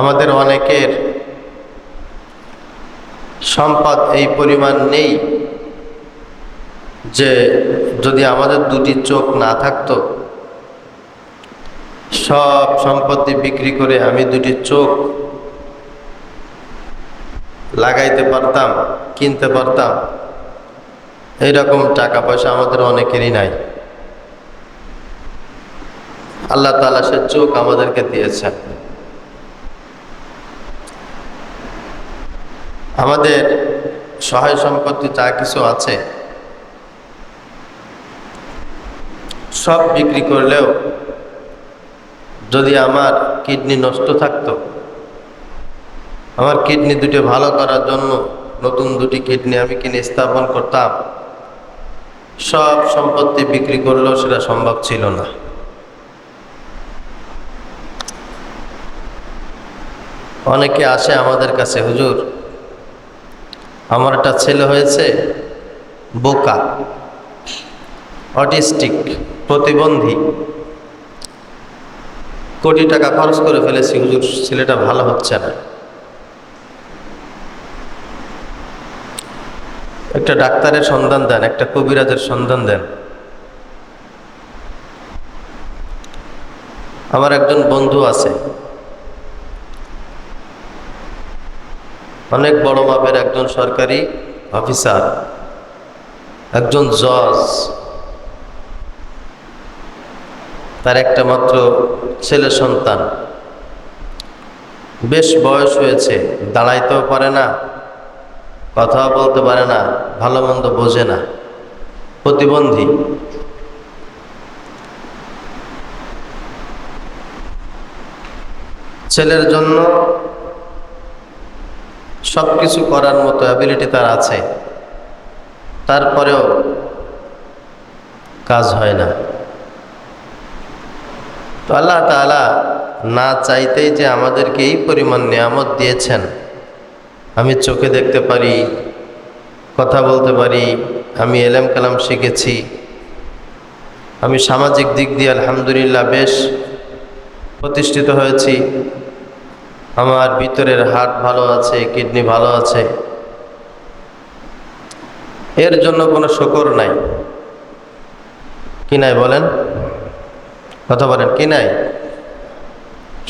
আমাদের অনেকের সম্পদ এই পরিমাণ নেই যে যদি আমাদের দুটি চোখ না থাকতো, সব সম্পত্তি বিক্রি করে আমি দুটি চোখ লাগাইতে পারতাম, কিনতে পারতাম। এইরকম টাকা পয়সা আমাদের অনেকেরই নাই। আল্লাহ তাআলা সে চোখ আমাদেরকে দিয়েছেন। আমাদের সহায় সম্পত্তি যা কিছু আছে সব বিক্রি করলেও যদি আমার কিডনি নষ্ট থাকতো, আমার কিডনি দুটো ভালো করার জন্য নতুন দুটি কিডনি আমি কিনে স্থাপন করতাম, সব সম্পত্তি বিক্রি করলেও সেটা সম্ভব ছিল না। অনেকে আসে আমাদের কাছে, হুজুর আমার একটা ছেলে হয়েছে বোকা, অটিস্টিক, প্রতিবন্ধী, কোটি টাকা খরচ করে ফেলেছি হুজুর, ছেলেটা ভালো হচ্ছে না। একটা ডাক্তারের সন্ধান দেন, একটা কবিরাজের সন্ধান দেন। আমার একজন বন্ধু আছে, অনেক বড় মাপের একজন সরকারি অফিসার, একজন জজ। তার একটা মাত্র ছেলে সন্তান, বেশ বয়স হয়েছে, দাঁড়াইতেও পারে না, কথাও বলতে পারে না, ভালো মন্দ বোঝে না, প্রতিবন্ধী। ছেলের জন্য সবকিছু করার মতো অ্যাবিলিটি তার আছে, তারপরেও কাজ হয় না। তো আল্লাহ তাআলা না চাইতেই যে আমাদেরকে এই পরিমাণ নিয়ামত দিয়েছেন, আমি চোখে দেখতে পারি, কথা বলতে পারি, আমি এলেম কালাম শিখেছি, আমি সামাজিক দিক দিয়ে আলহামদুলিল্লাহ বেশ প্রতিষ্ঠিত হয়েছি, আমার ভিতরের হার্ট ভালো আছে, কিডনি ভালো আছে, এর জন্য কোনো শুকর নাই। কি নাই বলেন? কথা বলেন, কি নাই?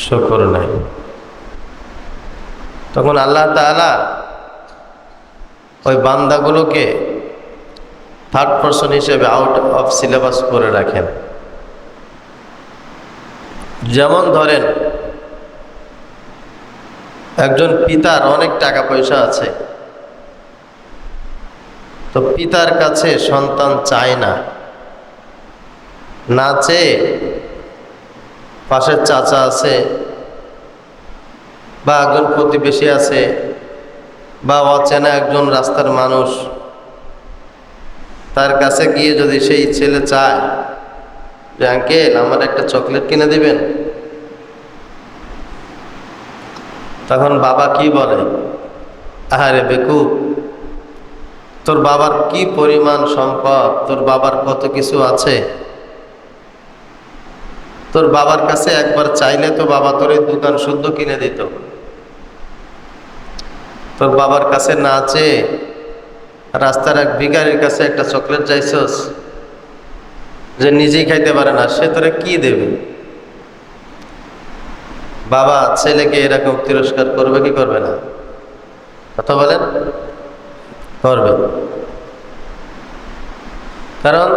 শুকর নাই। তখন আল্লাহ তাআলা ওই বান্দাগুলোকে থার্ড পারসন হিসেবে আউট অফ সিলেবাস করে রাখেন। যেমন ধরেন একজন পিতার অনেক টাকা পয়সা আছে, তো পিতার কাছে সন্তান চায় না, না চেয়ে পাশের চাচা আছে বা একজন প্রতিবেশী আছে বা অচেনা একজন রাস্তার মানুষ, তার কাছে গিয়ে যদি সেই ছেলে চায় যে আঙ্কেল আমার একটা চকলেট কিনে দিবেন, তখন বাবা কি বলে? আহারে বেকুব, তোর বাবার কি পরিমাণ সম্পদ, তোর বাবার কত কিছু আছে, তোর বাবার কাছে একবার চাইলে তো বাবা তোর এই দোকান শুদ্ধ কিনে দিত। তোর বাবার কাছে না চেয়ে রাস্তার এক ভিখারির কাছে একটা চকলেট চাইছস, যে নিজেই খাইতে পারে না, সে তোরে কি দেবে? বাবা ছেলেকে এরকম তিরস্কার করবে কি করবে না? কথা বলেন, করবে। কারণ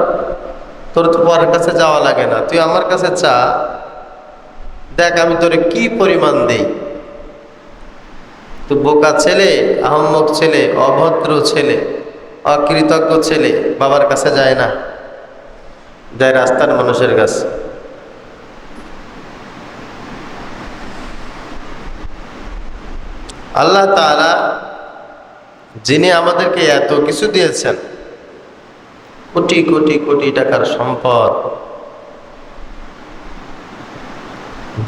তোর তো পরের কাছে যাওয়া লাগে না, তুই আমার কাছে চা, দেখ আমি তোরে কি পরিমাণ দেই। তো বোকা ছেলে, আহম্মক ছেলে, অভদ্র ছেলে, অকৃতজ্ঞ ছেলে বাবার কাছে যায় না, যায় রাস্তার মানুষের কাছে। আল্লাহ তাআলা যিনি আমাদেরকে এত কিছু দিয়েছেন, কোটি কোটি কোটি টাকার সম্পদ,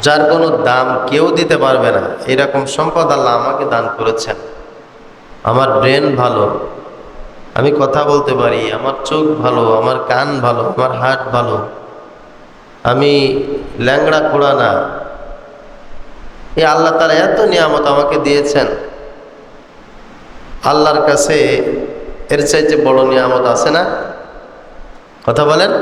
যার কোনো দাম কেউ দিতে পারবে না, এরকম সম্পদ আল্লাহ আমাকে দান করেছেন। আমার ব্রেন ভালো, আমি কথা বলতে পারি, আমার চোখ ভালো, আমার কান ভালো, আমার হার্ট ভালো, আমি ল্যাংড়া খোড়া না, এই আল্লাহ তাআলা এত নিয়ামত আমাকে দিয়েছেন, আল্লাহর কাছে এর চাইতে বড় নিয়ামত আছে না? কথা বলেন।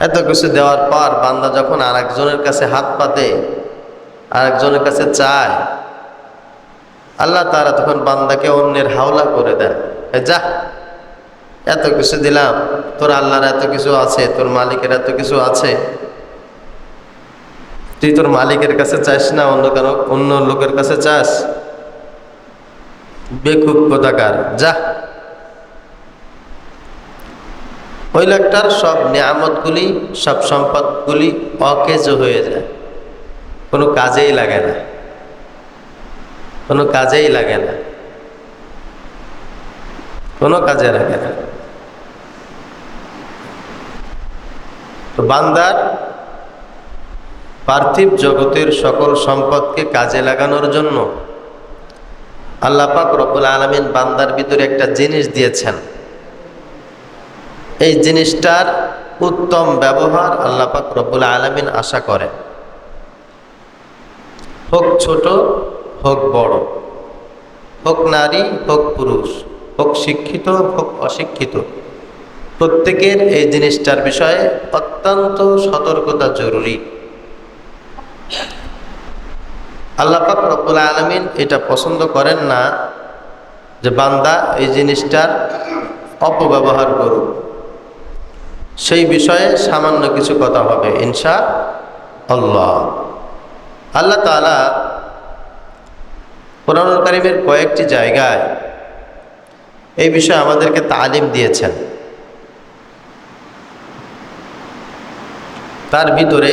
এত কিছু দেওয়ার পর বান্দা যখন আরেকজনের কাছে হাত পাতে, আরেকজনের কাছে চায়, আল্লাহ তাআলা তখন বান্দাকে অন্যের হাওলা করে দেন। যা, এত কিছু দিলাম, তোর আল্লাহর এত কিছু আছে, তোর মালিকের এত কিছু আছে, তুই তোর মালিকের কাছে চাস না, অন্য লোকের কাছে চাস? বেকুব কোথাকার, যা। ওই লোকটার সব নিয়ামতগুলি, সব সম্পদগুলি অকেজ হয়ে যায়, কোনো কাজেই লাগে না, কোনো কাজেই লাগে না, কোনো কাজে লাগে না। তো বান্দার পার্থিব জগতের সকল সম্পদকে কাজে লাগানোর জন্য আল্লাহ পাক রব্বুল আলামিন বান্দার ভিতরে একটা জিনিস দিয়েছেন। এই জিনিসটার উত্তম ব্যবহার আল্লাহ পাক রব্বুল আলামিন আশা করেন, হোক ছোট হোক বড়, হোক নারী হোক পুরুষ, হোক শিক্ষিত হোক অশিক্ষিত, প্রত্যেকের এই জিনিসটার বিষয়ে অত্যন্ত সতর্কতা জরুরি। আল্লাহ পাক রব্বুল আলামিন এটা পছন্দ করেন না যে বান্দা এই জিনিসটার অপব্যবহার করুক। সেই বিষয়ে সামান্য কিছু কথা হবে ইনশাআল্লাহ। আল্লাহ তাআলা কোরআনুল কারীমের কয়েকটি জায়গায় এই বিষয়ে আমাদেরকে তালিম দিয়েছেন। তার ভিতরে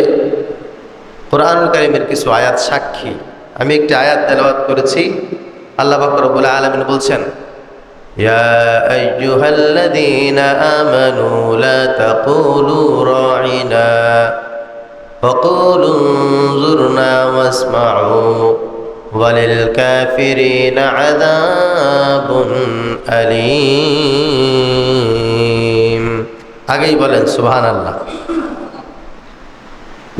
কোরআনুল কারীমের কিছু আয়াত সাক্ষী। আমি একটি আয়াত তেলাওয়াত করেছি। আল্লাহ পাক রব্বুল আলামিন বলছেন, ইয়া আইয়ুহাল্লাযীনা আমানু লা তাকুলু রাঈনা ওয়া কুলু উনজুরনা ওয়াসমাউ ওয়ালিল কাফিরিনা আযাবুন আলীম। আগেই বলেন সুবহানাল্লাহ।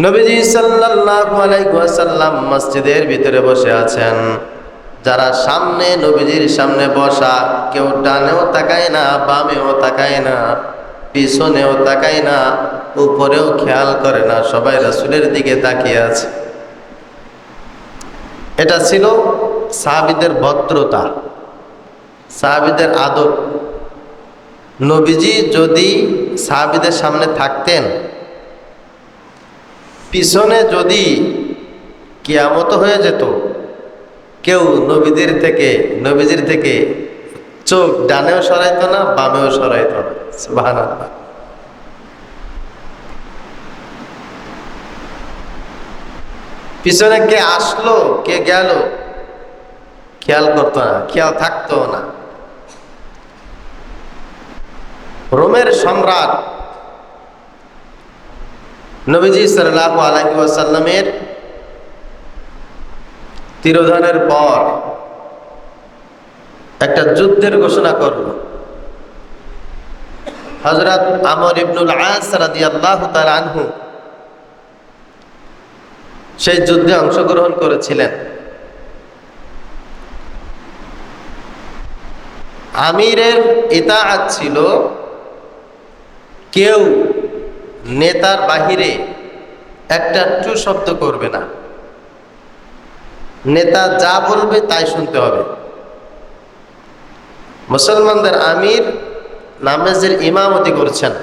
নবীজি সাল্লাল্লাহু আলাইহি ওয়াসাল্লাম মসজিদের ভিতরে বসে আছেন। যারা সামনে নবীজির সামনে বসা, কেউ ডানেও তাকায় না, বামেও তাকায় না, পিছনেও তাকায় না, উপরেও খেয়াল করে না, সবাই রাসূলের দিকে তাকিয়ে আছে। এটা ছিল সাহাবীদের ভদ্রতা, সাহাবীদের আদব। নবীজি যদি সাহাবীদের সামনে থাকতেন, পিছনে যদি কিয়ামত হয়ে যেত, কেউ নবীজির থেকে চোখ ডানেও সরাইতো না, বামেও সরাইতো না। সুবহানাল্লাহ। পিছনে কে আসলো কে গেল খেয়াল করতো না, খেয়াল থাকতো না। রোমের সম্রাট নবীজি সাল্লাল্লাহু আলাইহি ওয়াসাল্লামের তিরোধানের পর একটা যুদ্ধের ঘোষণা করল। হযরত আমর ইবনুল আস রাদিয়াল্লাহু তাআলা আনহু সেই যুদ্ধে অংশগ্রহণ করেছিলেন। আমিরের ইতাআত ছিল কেউ নেতার বাহিরে একটা টু শব্দ করবে না, নেতা যা বলবে তাই শুনতে হবে। মুসলমানদের আমির নামাজের ইমামতি করছেন,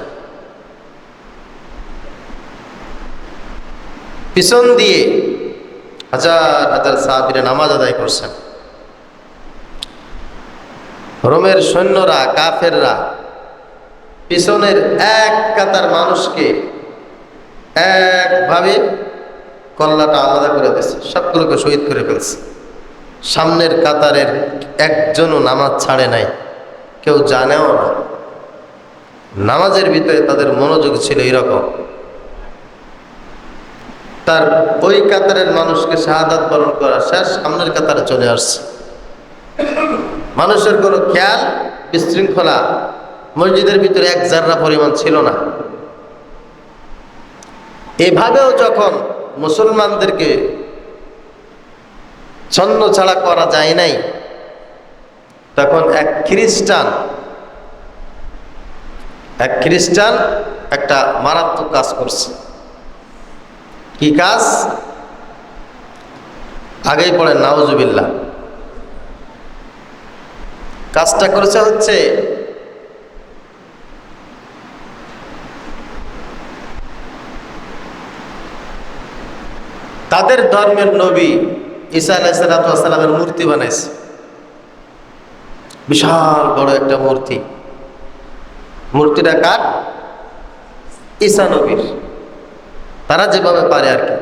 পিছন দিয়ে হাজার হাজার সাহাবীরা নামাজ আদায় করছেন। রোমের সৈন্যরা, কাফেররা পিছনের এক কাতার মানুষকে একভাবে কল্লাটা আলাদা করে দিয়েছে, সবগুলোকে শহীদ করে ফেলছে। সামনের কাতারের একজনও নামাজ ছাড়ে নাই, কেউ জানেও না। নামাজের ভিতরে তাদের মনোযোগ ছিল এরকম। তার ওই কাতারের মানুষকে শাহাদাত বরণ করা শেষ, সামনের কাতারে চলে আসছে। মানুষের কোনো খেয়াল বিশৃঙ্খলা মসজিদের ভিতরে এক জাররা পরিমাণ ছিল না। এভাবেও যখন মুসলমানদেরকে ছন্ন ছাড়া করা যায় নাই, তখন এক খ্রিস্টান একটা মারাত্মক কাজ করছে। কি কাজ? আগেই পড়েন নাউজুবিল্লাহ। কাজটা করেছে হচ্ছে তাদের ধর্মের নবী ঈসা আলাইহিস সালামের মূর্তি বানাইছে, বিশাল বড় একটা মূর্তি। মূর্তিটা কার? ঈসা নবীর। তারা যেভাবে পারে আর কি।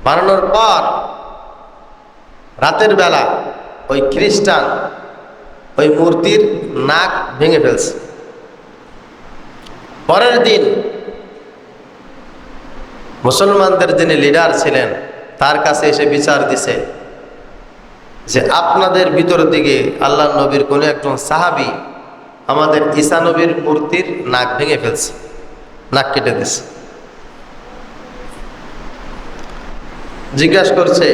বানানোর পর রাতের বেলা ওই খ্রিস্টান ওই মূর্তির নাক ভেঙে ফেলছে। পরের দিন মুসলমানদের যিনি লিডার ছিলেন তার কাছে এসে বিচার দিছে যে আপনাদের ভিতর দিকে আল্লাহ নবীর কোন একজন সাহাবী আমাদের ঈসা নবীর মূর্তির নাক ভেঙে ফেলছে, নাক কেটে দিছে। জিজ্ঞাসা করছে,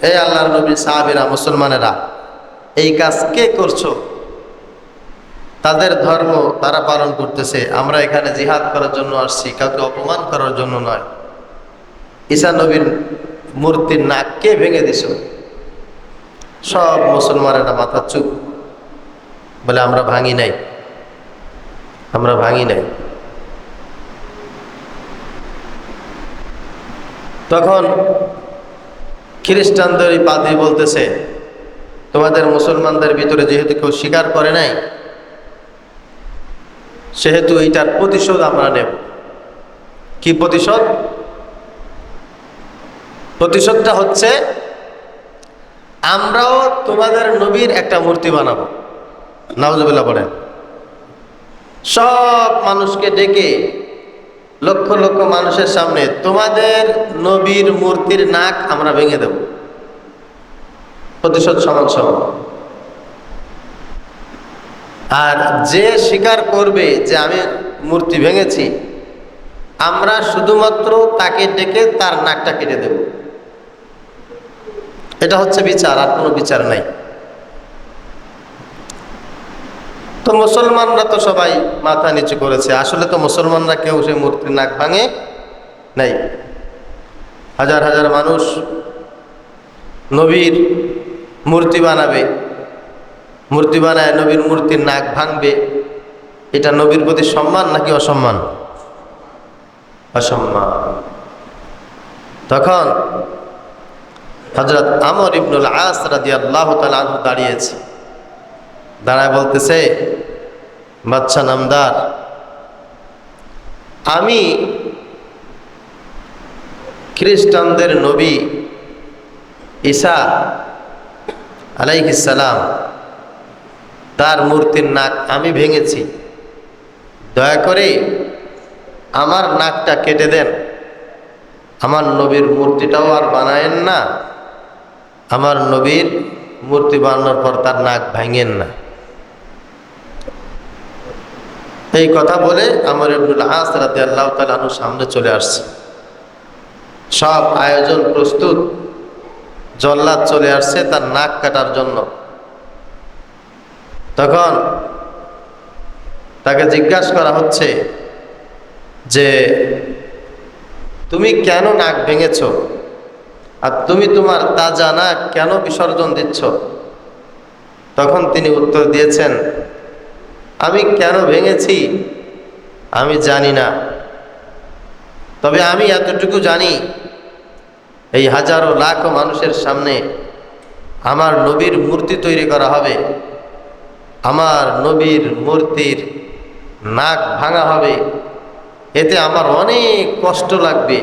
এই আল্লাহর নবীর সাহাবীরা, মুসলমানেরা, এই কাজ কে করছো? তাদের ধর্ম তারা পালন করতেছে, আমরা এখানে জিহাদ করার জন্য আসছি, কাউকে অপমান করার জন্য নয়। ঈসা নবীর মূর্তির নাক কে ভেঙে দিছ? সব মুসলমানেরা মাথা চুপ, বলে আমরা ভাঙি নাই, আমরা ভাঙি নাই। তখন খ্রিস্টানদের এই পাদ্রী বলতেছে, তোমাদের মুসলমানদের ভিতরে যেহেতু কেউ স্বীকার করে নাই, সেহেতু এইটার প্রতিশোধ আমরা নেব। কি প্রতিশোধ? প্রতিশোধটা হচ্ছে আমরাও তোমাদের নবীর একটা মূর্তি বানাবো। নাউজুবিল্লাহ পড়েন। সব মানুষকে ডেকে লক্ষ লক্ষ মানুষের সামনে তোমাদের নবীর মূর্তির নাক আমরা ভেঙে দেব। প্রতিশোধ সমান সমান। আর যে স্বীকার করবে যে আমি মূর্তি ভেঙেছি, আমরা শুধুমাত্র তাকে ডেকে তার নাকটা কেটে দেব। এটা হচ্ছে বিচার, আর কোনো বিচার নাই। তো মুসলমানরা তো সবাই মাথা নিচু করেছে। আসলে তো মুসলমানরা কেউ সেই মূর্তির নাক ভাঙে নাই। হাজার হাজার মানুষ নবীর মূর্তি বানাবে, মূর্তি বানায় নবীর মূর্তির নাক ভাঙবে। এটা নবীর প্রতি সম্মান নাকি অসম্মান? অসম্মান। তখন হযরত আমর ইবনুল আস রাদিয়াল্লাহু তাআলা আনহু দাঁড়িয়েছে, দাঁড়ায় বলতেছে, বাদশা নামদার, আমি খ্রিস্টানদের নবী ঈসা আলাইহিস সালাম তার মূর্তির নাক আমি ভেঙেছি, দয়া করে আমার নাকটা কেটে দেন, আমার নবীর মূর্তিটাও আর বানায়েন না, আমার নবীর মূর্তি বানানোর পর তার নাক ভাঙেন না। এই কথা বলে আমর ইবনুল আস রাদিয়াল্লাহু তাআলা আনহু সামনে চলে আসছে। সব আয়োজন প্রস্তুত, জল্লাদ চলে আসছে তার নাক কাটার জন্য। তখন তাকে জিজ্ঞাসা করা হচ্ছে যে তুমি কেন নাক ভেঙেছ, আর তুমি তোমার তাজা নাক কেন বিসর্জন দিচ্ছ? তখন তিনি উত্তর দিয়েছেন, আমি কেন ভেঙেছি আমি জানি না, তবে আমি এতটুকু জানি, এই হাজারো লাখো মানুষের সামনে আমার নবীর মূর্তি তৈরি করা হবে, আমার নবীর মূর্তির নাক ভাঙা হবে, এতে আমার অনেক কষ্ট লাগবে,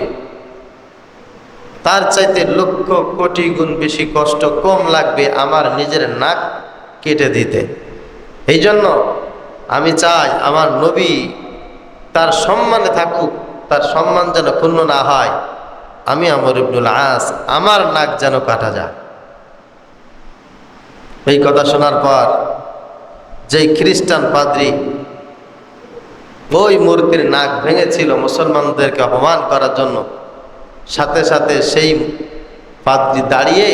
তার চাইতে লক্ষ কোটি গুণ বেশি কষ্ট কম লাগবে আমার নিজের নাক কেটে দিতে। এই জন্য আমি চাই আমার নবী তার সম্মানে থাকুক, তার সম্মান যেন ক্ষুণ্ণ না হয়। আমি আমর ইবনুল আস আমার নাক যেন কাটা যায়। এই কথা শোনার পর যেই খ্রিস্টান পাদ্রী ওই মূর্তির নাক ভেঙেছিল মুসলমানদেরকে অপমান করার জন্য, সাথে সাথে সেই পাদ্রী দাঁড়িয়ে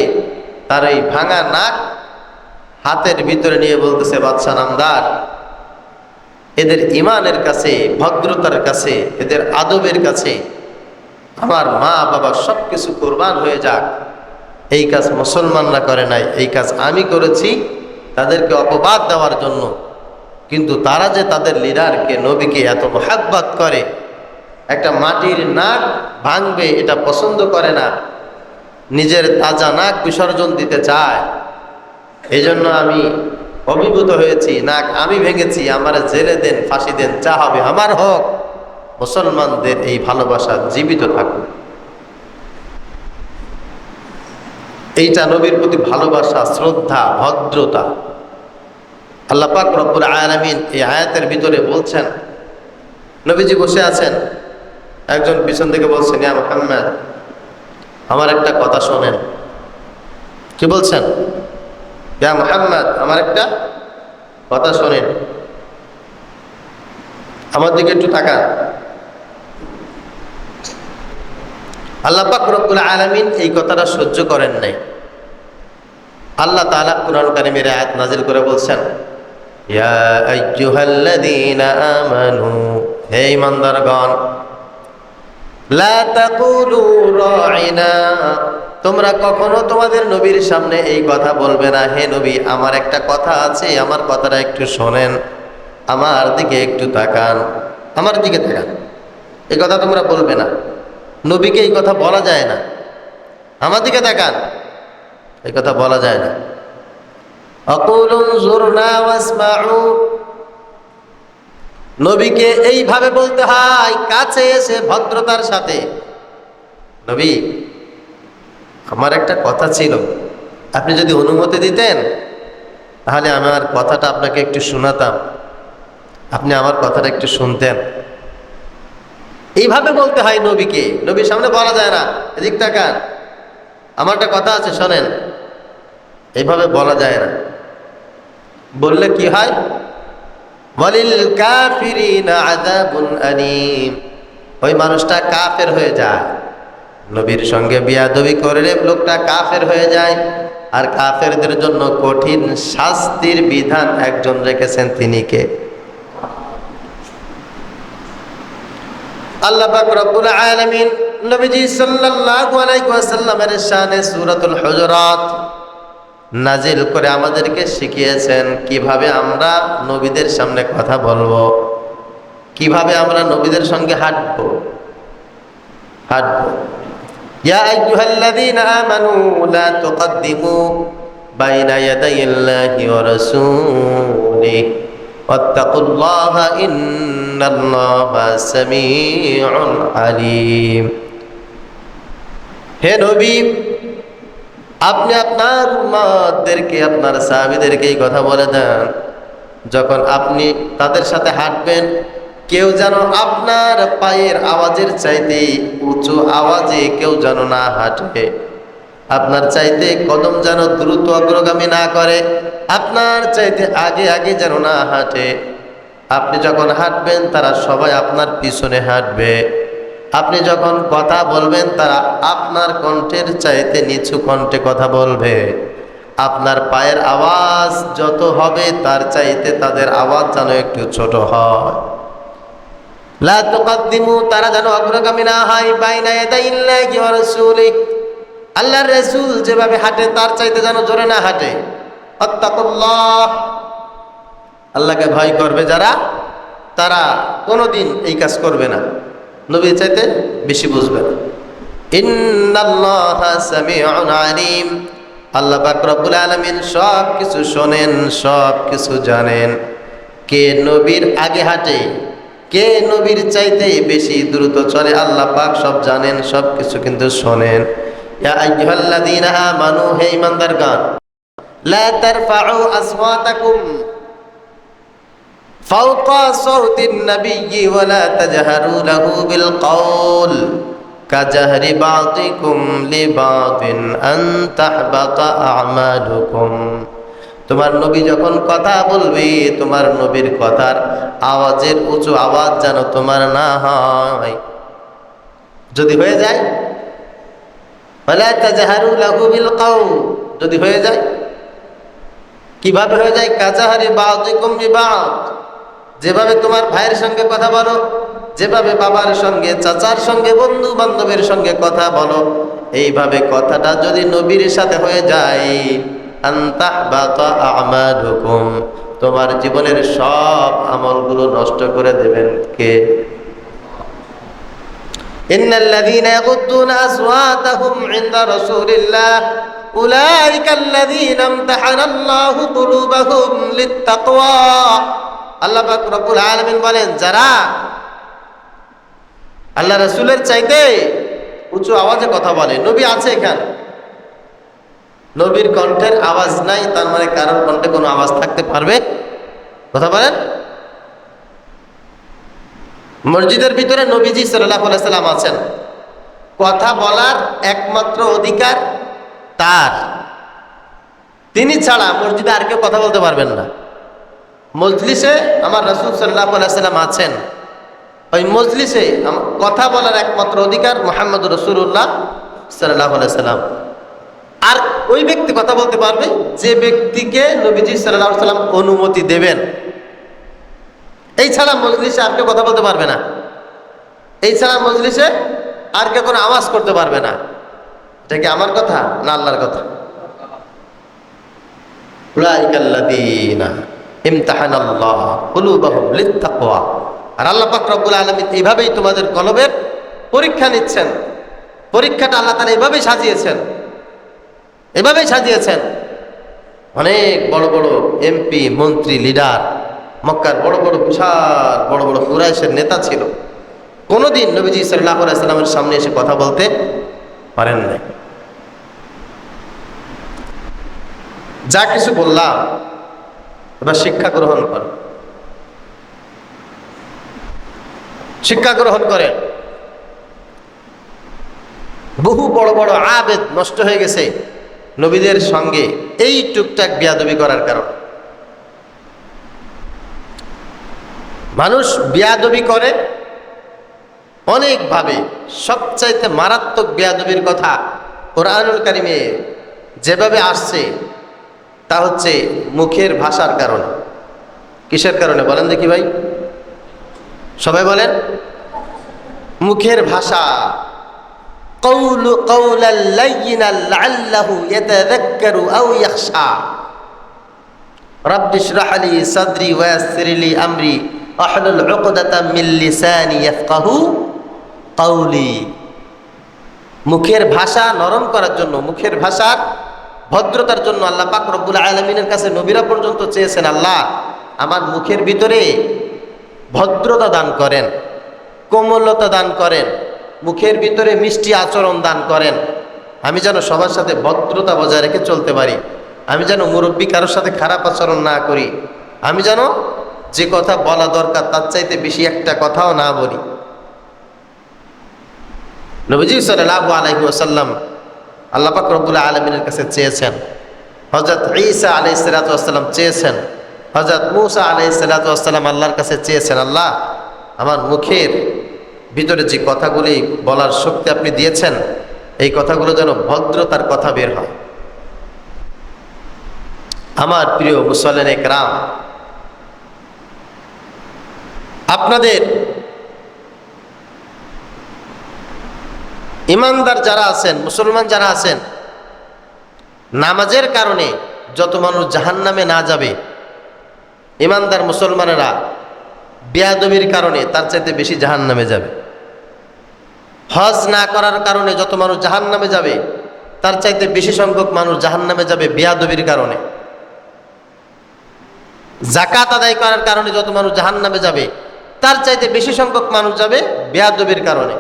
তার এই ভাঙা নাক হাতের ভিতরে নিয়ে বলতেছে, বাদশা নামদার, এদের ইমানের কাছে, ভদ্রতার কাছে, এদের আদবের কাছে আমার মা বাবা সবকিছু কোরবান হয়ে যাক। এই কাজ মুসলমানরা করে নাই, এই কাজ আমি করেছি তাদেরকে অপবাদ দেওয়ার জন্য। কিন্তু তারা যে তাদের লিডারকে, নবীকে এত মোহাব্বত করে, একটা মাটির নাক ভাঙবে এটা পছন্দ করে না, নিজের তাজা নাক বিসর্জন দিতে চায়। এই জন্য আমি অভিভূত হয়েছি, নাক আমি ভেঙেছি, আমার জেলে দেন, ফাঁসি দেন, যা হবে আমার হোক, মুসলমানদের এই ভালোবাসা জীবিত থাকুক। এইটা নবীর প্রতি ভালোবাসা, শ্রদ্ধা, ভদ্রতা। আল্লাহ পাক রব্বুল আলামিন এই আয়াতের ভিতরে বলছেন, নবীজি বসে আছেন, একজন পিছন থেকে বলছেন, ইয়া মুহাম্মদ, আমার একটা কথা শোনেন। কি বলছেন? ইয়া মুহাম্মদ, আমার একটা কথা শোনেন, আমার দিকে একটু তাকান। আল্লাহ পাক রব্বুল আলামিন এই কথাটা সহ্য করেন নাই। আল্লাহ তাআলা কুরআন কারীমের আয়াত নাযিল করে বলছেন, ইয়া আইয়ুহাল্লাযীনা আমানু, হে ঈমানদারগণ, লা তাকুলু রাঈনা, তোমরা কখনো তোমাদের নবীর সামনে এই কথা বলবে না, হে নবী আমার একটা কথা আছে, আমার কথাটা একটু শোনেন, আমার দিকে একটু তাকান, আমার দিকে তাকান। এই কথা তোমরা বলবে না, নবীকে এই কথা বলা যায় না। আমার দিকে তাকান, এই কথা বলা যায় না। আকুলু উনজুরনা ওয়াসমাউ, নবীকে এইভাবে বলতে হয়, কাছে এসে ভদ্রতার সাথে, নবী আমার একটা কথা ছিল, আপনি যদি অনুমতি দিতেন তাহলে আমার কথাটা আপনাকে একটু শোনাতাম, আপনি আমার কথাটা একটু শুনতেন। এইভাবে বলতে হয় নবীকে, নবীর সামনে বলা যায় না, এদিক তাকান, আমার একটা কথা আছে শোনেন, এইভাবে বলা যায় না। বললে কি হয়? ওয়ালিল কাফিরিনা আযাবুন আলীম, ওই মানুষটা কাফের হয়ে যায়। নবীর সঙ্গে বিয়াদবি করলে লোকটা কাফের হয়ে যায়, আর কাফেরদের জন্য কঠিন শাস্তির বিধান একজন রেখেছেন, তিনি কে? আল্লাহ পাক রব্বুল আলামিন নবীজি সাল্লাল্লাহু আলাইহি ওয়াসাল্লামের শানে সূরাতুল হুজুরাত নাজিল করে আমাদেরকে শিখিয়েছেন কিভাবে আমরা নবীদের সামনে কথা বলবো, কিভাবে আমরা নবীদের সঙ্গে হাঁটবো। ইয়া আইয়ুহাল্লাযীনা আমানু লা তুকদ্দিমু বাইনা ইয়াদাইল্লাহি ওয়া রাসূলিহি ওয়াত্তাকুল্লাহা ইন্নাল্লাহা সামিউন আলীম। হে নবী, আপনি আপনার উম্মতদেরকে, আপনার সাহাবীদেরকে এই কথা বলে দেন, যখন আপনি তাদের সাথে হাঁটবেন, কেউ যেন আপনার পায়ের আওয়াজের চাইতে উঁচু আওয়াজে কেউ যেন না হাঁটে, আপনার চাইতে কদম যেন দ্রুত অগ্রগামী না করে, আপনার চাইতে আগে আগে যেন না হাঁটে। আপনি যখন হাঁটবেন তারা সবাই আপনার পিছনে হাঁটবে। আপনি যখন কথা বলবেন তারা আপনার কণ্ঠের চাইতে নিচু কণ্ঠে কথা বলবে। আপনার পায়ের আওয়াজ যত হবে তার চাইতে তাদের আওয়াজ যেন একটু ছোট হয়। লা তুকদ্দিমু, তারা যেন অগ্রগামী না হয়, বাইনা ইয়াদাইল্লাহি ওয়া রাসূলিহি, আল্লাহর রাসূল যেভাবে হাঁটে তার চাইতে যেন জোরে না হাঁটে। আত্তাকুল্লাহ, আল্লাহকে ভয় করবে যারা, তারা কোনোদিন এই কাজ করবে না, নবীর চাইতে বেশি বুঝবে না। ইন্নাল্লাহা সামিউন আলীম, আল্লাহ পাক রব্বুল আলামিন সব কিছু শোনেন, সব কিছু জানেন। কে নবীর আগে হাঁটে, কে নবীর চাইতে বেশি দ্রুত চলে, আল্লাহ পাক সব জানেন, সব কিছু কিন্তু শোনেন। ইয়া আইয়ুহাল্লাযীনা আমানু, হে ঈমানদারগণ, লা তারফাউ আসওয়াতাকুম ফাওকা সাওতিন নাবিয়্যি ওয়া লা তাজহারু লাহু বিল কওল কাজাহরি বাযিকুম লিবাযিন আন তাহবাতা আমালুকুম। তোমার নবী যখন কথা বলবে, তোমার নবীর কথার আওয়াজের উঁচু আওয়াজ যেন তোমার না হয়। যদি হয়ে যায়, ওয়ালা তাজহারু লাহু বিল কওল, যদি হয়ে যায়। কিভাবে হয়ে যায়? কাজাহারি বাযিকুম বিবাদ, যেভাবে তোমার ভাইয়ের সঙ্গে কথা বলো, যেভাবে বাবার সঙ্গে, চাচার সঙ্গে, বন্ধু বান্ধবের সঙ্গে কথা বলো, এইভাবে কথাটা যদি নবীর সাথে হয়ে যায়, আনতাহবাতা আমালুকুম, তোমার জীবনের সব আমলগুলো নষ্ট করে দেবেন কে? ইন্নাল্লাযীনা ইয়াগুদ্দুনা আসওয়াতাহুম ইনদা রাসূলিল্লাহ উলাইকা আল্লাযীনা ইমতাহানাল্লাহু কুলুবাহুম লিত্তাকওয়া। আল্লাহ পাক রব্বুল আলামিন বলেন, যারা আল্লাহ রাসূলের চাইতে উঁচু আওয়াজে কথা বলে। নবী আছে এখানে, নবীর কণ্ঠের আওয়াজ নাই, তার মানে কারোর কণ্ঠে কোনো আওয়াজ থাকতে পারবে? কথা বলেন। মসজিদের ভিতরে নবীজি সাল্লাল্লাহু আলাইহি সাল্লাম আছেন, কথা বলার একমাত্র অধিকার তার। তিনি ছাড়া মসজিদে আর কেউ কথা বলতে পারবেন না। মজলিসে আমার রাসূল সাল্লাল্লাহু আলাইহি সাল্লাম আছেন, ওই মজলিসে কথা বলার একমাত্র অধিকার মুহাম্মদুর রাসূলুল্লাহ সাল্লাল্লাহু আলাইহি সাল্লাম। আর ওই ব্যক্তি কথা বলতে পারবে যে ব্যক্তিকে নবীজি সাল্লাল্লাহু আলাইহি সাল্লাম অনুমতি দেবেন। এই ছাড়া মজলিসে আর কেউ কথা বলতে পারবে না। এই ছাড়া মজলিসে আর কেউ কোনো আওয়াজ করতে পারবে না। এটা কি আমার কথা না আল্লাহর কথা? উলাইকাল্লাযীনা ইমতাহানাল্লাহু কুলুবাহুম লিত্তাকওয়া। আর আল্লাহ পাক রব্বুল আলামিন এইভাবেই তোমাদের কলবের পরীক্ষা নিচ্ছেন। পরীক্ষাটা আল্লাহ তাআলা এইভাবেই সাজিয়েছেন, এভাবেই সাজিয়েছেন। অনেক বড় বড় এমপি, মন্ত্রী, লিডার, মক্কার বড় বড় বিশাল বড় বড় কুরাইশের নেতা ছিল, কোনোদিন নবীজি সাল্লাল্লাহু আলাইহি সাল্লামের সামনে এসে কথা বলতে পারেন নাই। যা কিছু বললাম এবার শিক্ষা গ্রহণ কর, শিক্ষা গ্রহণ করেন। বহু বড় বড় আবেদ নষ্ট হয়ে গেছে নবীদের সঙ্গে এই টুকটাক বিয়াদবি করার কারণে। মানুষ বিয়াদবি করে অনেকভাবে। সবচাইতে মারাত্মক বিয়াদবির কথা কোরআনুল কারিমে যেভাবে আসছে তা হচ্ছে মুখের ভাষার কারণে। কিসের কারণে বলেন দেখি ভাই, সবাই বলেন। মুখের ভাষা। কওলাল লাইয়িনা লাআল্লাহু ইয়াতাযাক্কারু আও ইয়াখশা। রাব্বি ইশরাহ লি সাদরি ওয়া ইয়াসসির লি আমরি আহলুল উকদাতাম মিন লিসানি ইয়াফকাহু কাওলি। মুখের ভাষা নরম করার জন্য, মুখের ভাষার ভদ্রতার জন্য আল্লাহ পাক রব্বুল আলামিনের কাছে নবীরা পর্যন্ত চেয়েছেন, আল্লাহ আমার মুখের ভিতরে ভদ্রতা দান করেন, কোমলতা দান করেন, মুখের ভিতরে মিষ্টি আচরণ দান করেন। আমি যেন সবার সাথে ভদ্রতা বজায় রেখে চলতে পারি, আমি যেন মুরব্বী কারোর সাথে খারাপ আচরণ না করি, আমি যেন যে কথা বলা দরকার তার চাইতে বেশি একটা কথাও না বলি। নবীজি সাল্লাল্লাহু আলাইহি ওয়াসাল্লাম আল্লাহ পাক রব্বুল আলামিনের কাছে চেয়েছেন, হযরত ঈসা আলাইহিস সালাতু ওয়াস সালাম চেয়েছেন, হযরত মূসা আলাইহিস সালাতু ওয়াস সালাম আল্লাহর কাছে চেয়েছেন, আল্লাহ আমার মুখের ভিতরে যে কথাগুলি বলার শক্তি আপনি দিয়েছেন, এই কথাগুলো যেন ভদ্রতার কথা বের হয়। আমার প্রিয় মুসল্লিনে কেরাম, আপনাদের ইমানদার যারা আছেন, মুসলমান যারা আছেন, নামাজের কারণে যত মানুষ জাহান্নামে না যাবে, ইমানদার মুসলমানেরা বেয়াদবির কারণে তার চাইতে বেশি জাহান্নামে যাবে। হজ না করার কারণে যত মানুষ জাহান্নামে যাবে, তার চাইতে বেশি সংখ্যক মানুষ জাহান্নামে যাবে বেয়াদবির কারণে। যাকাত আদায় করার কারণে যত মানুষ জাহান্নামে যাবে, তার চাইতে বেশি সংখ্যক মানুষ যাবে বেয়াদবির কারণে।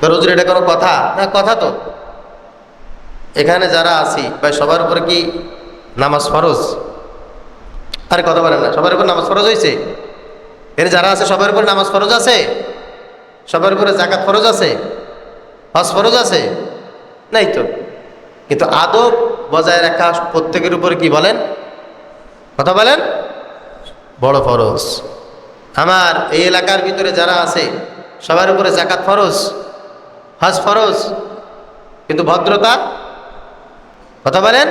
হুজুর এটা কোনো কথা না? কথা তো। এখানে যারা আছি ভাই, সবার উপরে কি নামাজ ফরজ? আরে কথা বলেন না, সবার উপর নামাজ ফরজ হয়েছে? এখানে যারা আছে সবার উপরে নামাজ ফরজ আছে? সবার উপরে যাকাত ফরজ আছে? হজ ফরজ আছে? নাই তো। কিন্তু আদব বজায় রাখা প্রত্যেকের উপরে কি বলেন? কথা বলেন, বড় ফরজ। আমার এই এলাকার ভিতরে যারা আছে সবার উপরে যাকাত ফরজ, হজ ফরজ, কিন্তু ভদ্রতা, কথা বলেন,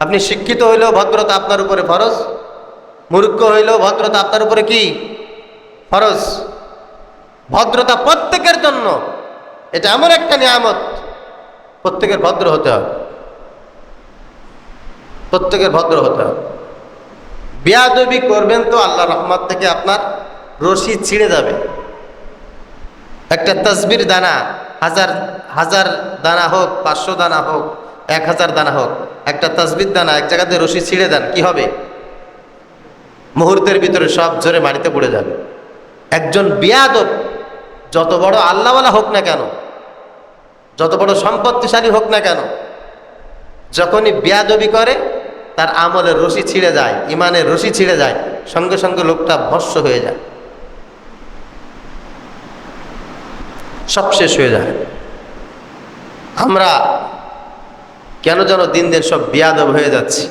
আপনি শিক্ষিত হইলেও ভদ্রতা আপনার উপরে ফরজ, মূর্খ হইলেও ভদ্রতা আপনার উপরে কি ফরজ। ভদ্রতা প্রত্যেকের জন্য, এটা এমন একটা নিয়ামত, প্রত্যেকের ভদ্র হতে হবে, প্রত্যেকের ভদ্র হতে হবে। বেয়াদবি করবেন তো আল্লাহর রহমত থেকে আপনার রশি ছিঁড়ে যাবে। একটা তসবির দানা, হাজার হাজার দানা হোক, 500 দানা হোক, 1000 দানা হোক, একটা তসবির দানা এক জায়গাতে রশি ছিঁড়ে দেন, কি হবে? মুহূর্তের ভিতরে সব ঝরে মাটিতে পড়ে যাবে। একজন বেয়াদব যত বড় আল্লাহওয়ালা হোক না কেন, যত বড় সম্পত্তিশালী হোক না কেন, যখনই বেয়াদবি করে তার আমলের রশি ছিঁড়ে যায়, ইমানের রশি ছিঁড়ে যায়, সঙ্গে সঙ্গে লোকটা ভস্ম হয়ে যায়, সব শেষ হয়ে যায়। আমরা কেন যেন দিন দিন সব বেয়াদব হয়ে যাচ্ছি,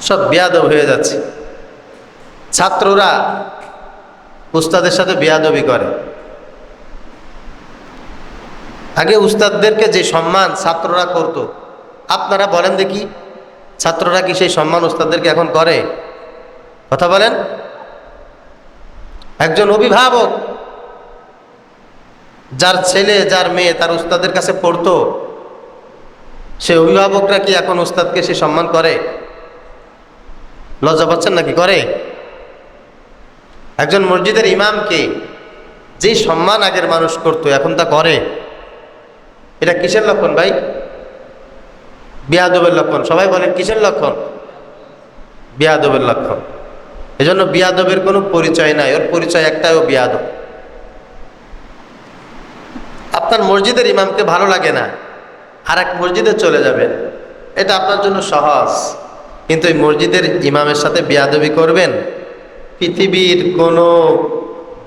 সব বেয়াদব হয়ে যাচ্ছে। ছাত্ররা উস্তাদের সাথে বেয়াদবি করে। আগে উস্তাদদেরকে যে সম্মান ছাত্ররা করত, আপনারা বলেন দেখি, ছাত্ররা কি সেই সম্মান উস্তাদদেরকে এখন করে? কথা বলেন। একজন অভিভাবক যার ছেলে যার মেয়ে তার উস্তাদের কাছে পড়তো, সে অভিভাবকরা কি এখন উস্তাদকে সে সম্মান করে? লজ্জা পাচ্ছেন নাকি? করে? একজন মসজিদের ইমামকে যে সম্মান আগের মানুষ করতো এখন তা করে? এটা কিসের লক্ষণ ভাই? বেয়াদবের লক্ষণ। সবাই বলেন কিসের লক্ষণ? বেয়াদবের লক্ষণ। এজন্য বেয়াদবের কোনো পরিচয় নাই, ওর পরিচয় একটাই, ও বেয়াদব। আপনার মসজিদের ইমামকে ভালো লাগে না, আর এক মসজিদে চলে যাবেন, এটা আপনার জন্য সহজ। কিন্তু এই মসজিদের ইমামের সাথে বেয়াদবি করবেন, পৃথিবীর কোনো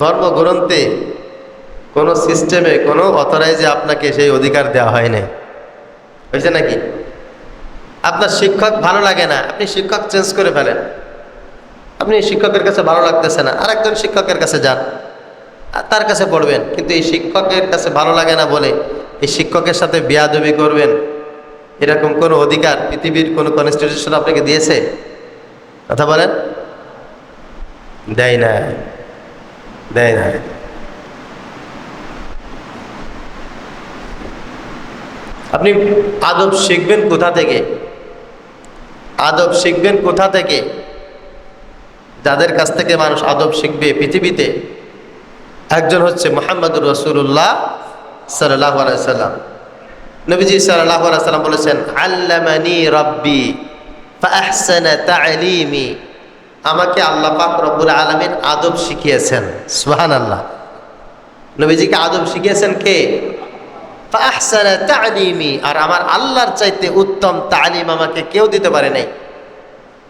ধর্মগ্রন্থে, কোনো সিস্টেমে, কোনো অথরাইজে আপনাকে সেই অধিকার দেওয়া হয় নাই। হয়েছে নাকি? আপনার শিক্ষক ভালো লাগে না, আপনি শিক্ষক চেঞ্জ করে ফেলেন। আপনি শিক্ষকের কাছে ভালো লাগতেছে না, আর একজন শিক্ষকের কাছে যান, তার কাছে পড়বেন। কিন্তু এই শিক্ষকের কাছে ভালো লাগে না বলে এই শিক্ষকের সাথে বেয়াদবি করবেন, এরকম কোনো অধিকার পৃথিবীর কোনো কনস্টিটিউশন আপনাকে দিয়েছে? কথা বলেন। দেয় না, দেয় না। আপনি আদব শিখবেন কোথা থেকে? আদব শিখবেন কোথা থেকে? যাদের কাছ থেকে মানুষ আদব শিখবে পৃথিবীতে, একজন হচ্ছে মুহাম্মদুর রাসূলুল্লাহ সাল্লাল্লাহু আলাইহি সাল্লাম। নবীজি সাল্লাল্লাহু আলাইহি সাল্লাম বলেছেন, আল্লামানি রাব্বি ফাআহসানা তা'লিমি। আমাকে আল্লাহ পাক রব্বুল আলামিন আদব শিখিয়েছেন। সুবহানাল্লাহ। নবীজিকে আদব শিখিয়েছেন কে? ফাআহসানা তা'লিমি। আর আমার আল্লাহর চাইতে উত্তম তালিম আমাকে কেউ দিতে পারে নাই।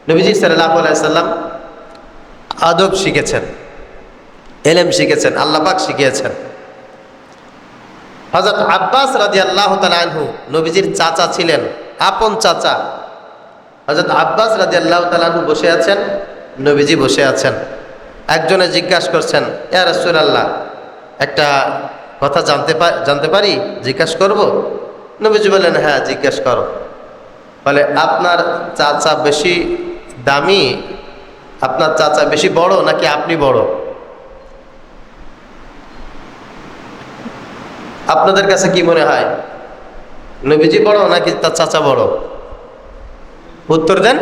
নবীজি সাল্লাল্লাহু আলাইহি সাল্লাম আদব শিখেছেন, এলেম শিখেছেন, আল্লাহ পাক শিখিয়েছেন। হযরত আব্বাস রাদিয়াল্লাহু তাআলা আনহু নবীজির চাচা ছিলেন, আপন চাচা। হযরত আব্বাস রাদিয়াল্লাহু তাআলা আনহু বসে আছেন, নবীজি বসে আছেন। একজনে জিজ্ঞাসা করছেন, ইয়া রাসূলুল্লাহ, একটা কথা জানতে পারি? জিজ্ঞাসা করব? নবীজি বললেন, হ্যাঁ জিজ্ঞাসা করো। বলে, আপনার চাচা বেশি দামি, আপনার চাচা বেশি বড় নাকি আপনি বড়? আপনাদের কাছে কি মনে হয়, নবীজি বড় নাকি তার চাচা বড়? উত্তর দেন।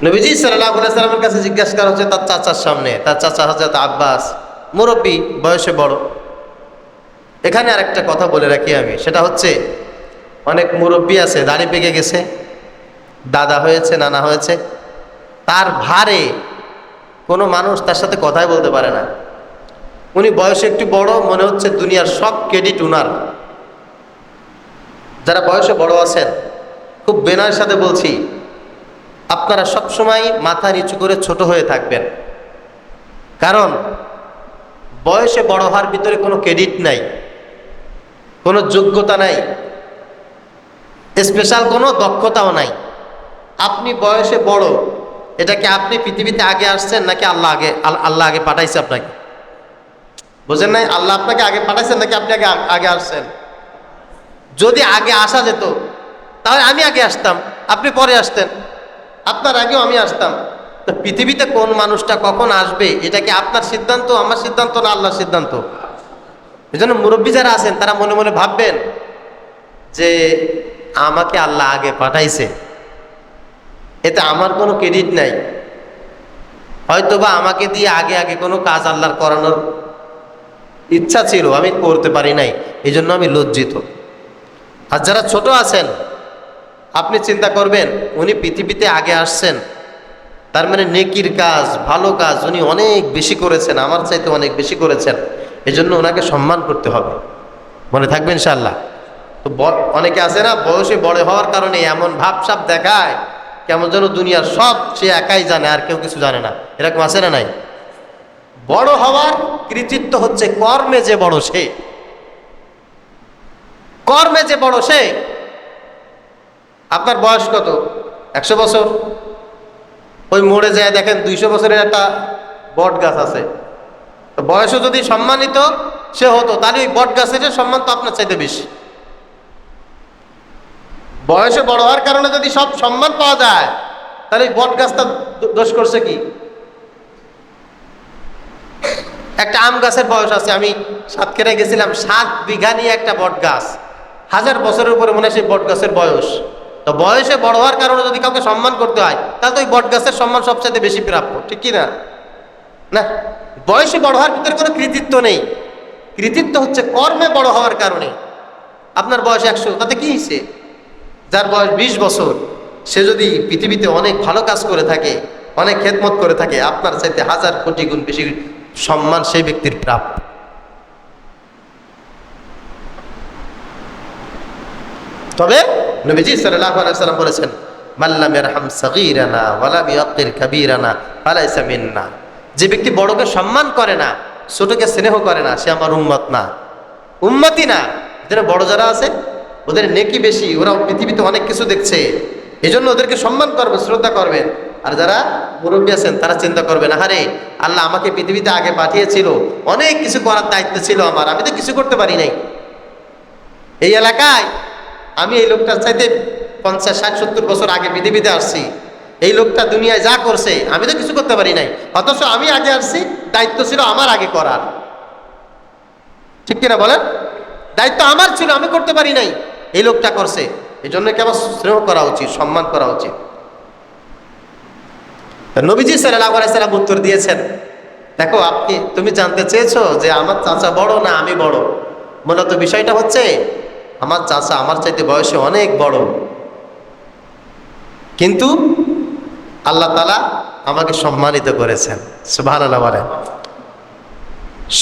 নবীজি সাল্লাল্লাহু আলাইহি সাল্লামের কাছে জিজ্ঞাসা করা হচ্ছে তার চাচার সামনে। তার চাচা হযরত আব্বাস মুরব্বী, বয়সে বড়। এখানে আরেকটা কথা বলে রাখি আমি, সেটা হচ্ছে অনেক মুরব্বী আছে, দাড়ি পেকে গেছে, দাদা হয়েছে, নানা হয়েছে, তার ভারে কোনো মানুষ তার সাথে কথাই বলতে পারে না। উনি বয়সে একটু বড়, মনে হচ্ছে দুনিয়ার সব ক্রেডিট উনার। যারা বয়সে বড় আছেন, খুব বেনার সাথে বলছি, আপনারা সবসময় মাথা নিচু করে ছোট হয়ে থাকবেন। কারণ বয়সে বড় হওয়ার ভিতরে কোনো ক্রেডিট নাই, কোনো যোগ্যতা নাই, স্পেশাল কোনো দক্ষতাও নাই। আপনি বয়সে বড়, এটা কি আপনি পৃথিবীতে আগে আসছেন নাকি আল্লাহ আগে পাঠাইছে আপনাকে? বুঝেন নাই? আল্লাহ আপনাকে আগে পাঠাইছেন নাকি আপনি আগে আগে আসছেন? যদি আগে আসা যেত তাহলে আমি আগে আসতাম, আপনি পরে আসতেন, আপনার আগেও আমি আসতাম। তো পৃথিবীতে কোন মানুষটা কখন আসবে এটা কি আপনার সিদ্ধান্ত, আমার সিদ্ধান্ত, না আল্লাহর সিদ্ধান্ত? এই জন্য মুরব্বী যারা আছেন তারা মনে মনে ভাববেন যে আমাকে আল্লাহ আগে পাঠাইছে, এতে আমার কোনো ক্রেডিট নাই, হয়তোবা আমাকে দিয়ে আগে আগে কোনো কাজ আল্লাহর করানোর ইচ্ছা ছিল, আমি করতে পারি নাই, এই জন্য আমি লজ্জিত। আর যারা ছোট আছেন আপনি চিন্তা করবেন উনি পৃথিবীতে আগে আসছেন, তার মানে নেকির কাজ, ভালো কাজ উনি অনেক বেশি করেছেন, আমার চাইতে অনেক বেশি করেছেন, এই জন্য ওনাকে সম্মান করতে হবে। মনে থাকবে ইনশাআল্লাহ। তো অনেকে আছে না, বয়সে বড় হওয়ার কারণে এমন ভাবসাব দেখায় কেমন যেন দুনিয়ার সব সে একাই জানে আর কেউ কিছু জানে না, এরকম আছে না নাই? বড় হওয়ার কৃতিত্ব হচ্ছে কর্মে যে বড় সে, কর্মে যে বড় সে। আপনার বয়স কত? 100 বছর। ওই মোড়ে যায় দেখেন 200 বছরের একটা বট গাছ আছে, তো বয়সও যদি সম্মানিত সে হতো তাহলে ওই বট গাছের সম্মান তো আপনার চাইতে বেশি। বয়সে বড় হওয়ার কারণে যদি সব সম্মান পাওয়া যায় তাহলে এই বট গাছটা দোষ করছে কি? একটা আম গাছের বয়স আছে, আমি সাতক্ষীরায় গেছিলাম, 7 বিঘা নিয়ে একটা বট গাছ, 1000 বছরের উপরে মনে হয় সেই বট গাছের বয়স। তো বয়সে বড় হওয়ার কারণে যদি কাউকে সম্মান করতে হয় তাহলে তো ওই বট গাছের সম্মান সবচেয়ে বেশি প্রাপ্য, ঠিক কি না? না, বয়সে বড় হওয়ার ভিতরে কোনো কৃতিত্ব নেই, কৃতিত্ব হচ্ছে কর্মে বড় হওয়ার কারণে। আপনার বয়স 100, তাতে কি হয়েছে? যার বয়স 20 বছর সে যদি পৃথিবীতে অনেক ভালো কাজ করে থাকে, অনেক খেদমত করে থাকে, আপনার চাইতে 1000 কোটি গুণ বেশি সম্মান সেই ব্যক্তির প্রাপ্য। তবে নবীজি সাল্লাল্লাহু আলাইহি ওয়াসাল্লাম বলেছেন, মাল্লাম ইয়ারহাম সাগীরানা ওয়া লাম ইয়াকির কাবীরানা ফালাইসা মিন্না। যে ব্যক্তি বড়কে সম্মান করে না, ছোটকে স্নেহ করে না, সে আমার উম্মত না, উম্মতি না। যারা বড় যারা আছে ওদের নেকি বেশি, ওরা পৃথিবীতে অনেক কিছু দেখছে, এজন্য ওদেরকে সম্মান করবে, শ্রদ্ধা করবেন। আর যারা মুরব্বী আছেন তারা চিন্তা করবেন, আরে আল্লাহ আমাকে পৃথিবীতে আগে পাঠিয়েছিল, অনেক কিছু করার দায়িত্ব ছিল আমার, আমি তো কিছু করতে পারি নাই। এই এলাকায় আমি এই লোকটার চাইতে 50, 60, 70 বছর আগে পৃথিবীতে আসছি, এই লোকটা দুনিয়ায় যা করছে আমি তো কিছু করতে পারি নাই, অথচ আমি আগে আসছি, দায়িত্ব ছিল আমার আগে করার, ঠিক কিনা বলেন? দায়িত্ব আমার ছিল, আমি করতে পারি নাই, এই লোকটা করছে, এই জন্য কি আমার স্নেহ করা উচিত, সম্মান করা উচিত। নবীজি সাল্লাল্লাহু আলাইহি ওয়াসাল্লাম উত্তর দিয়েছেন, দেখো তুমি জানতে চেয়েছো যে আমার চাচা বড় না আমি বড়, মূলত বিষয়টা হচ্ছে আমার চাচা আমার চাইতে বয়সে অনেক বড়, কিন্তু আল্লাহ তাআলা আমাকে সম্মানিত করেছেন। সুবহানাল্লাহ বলেন।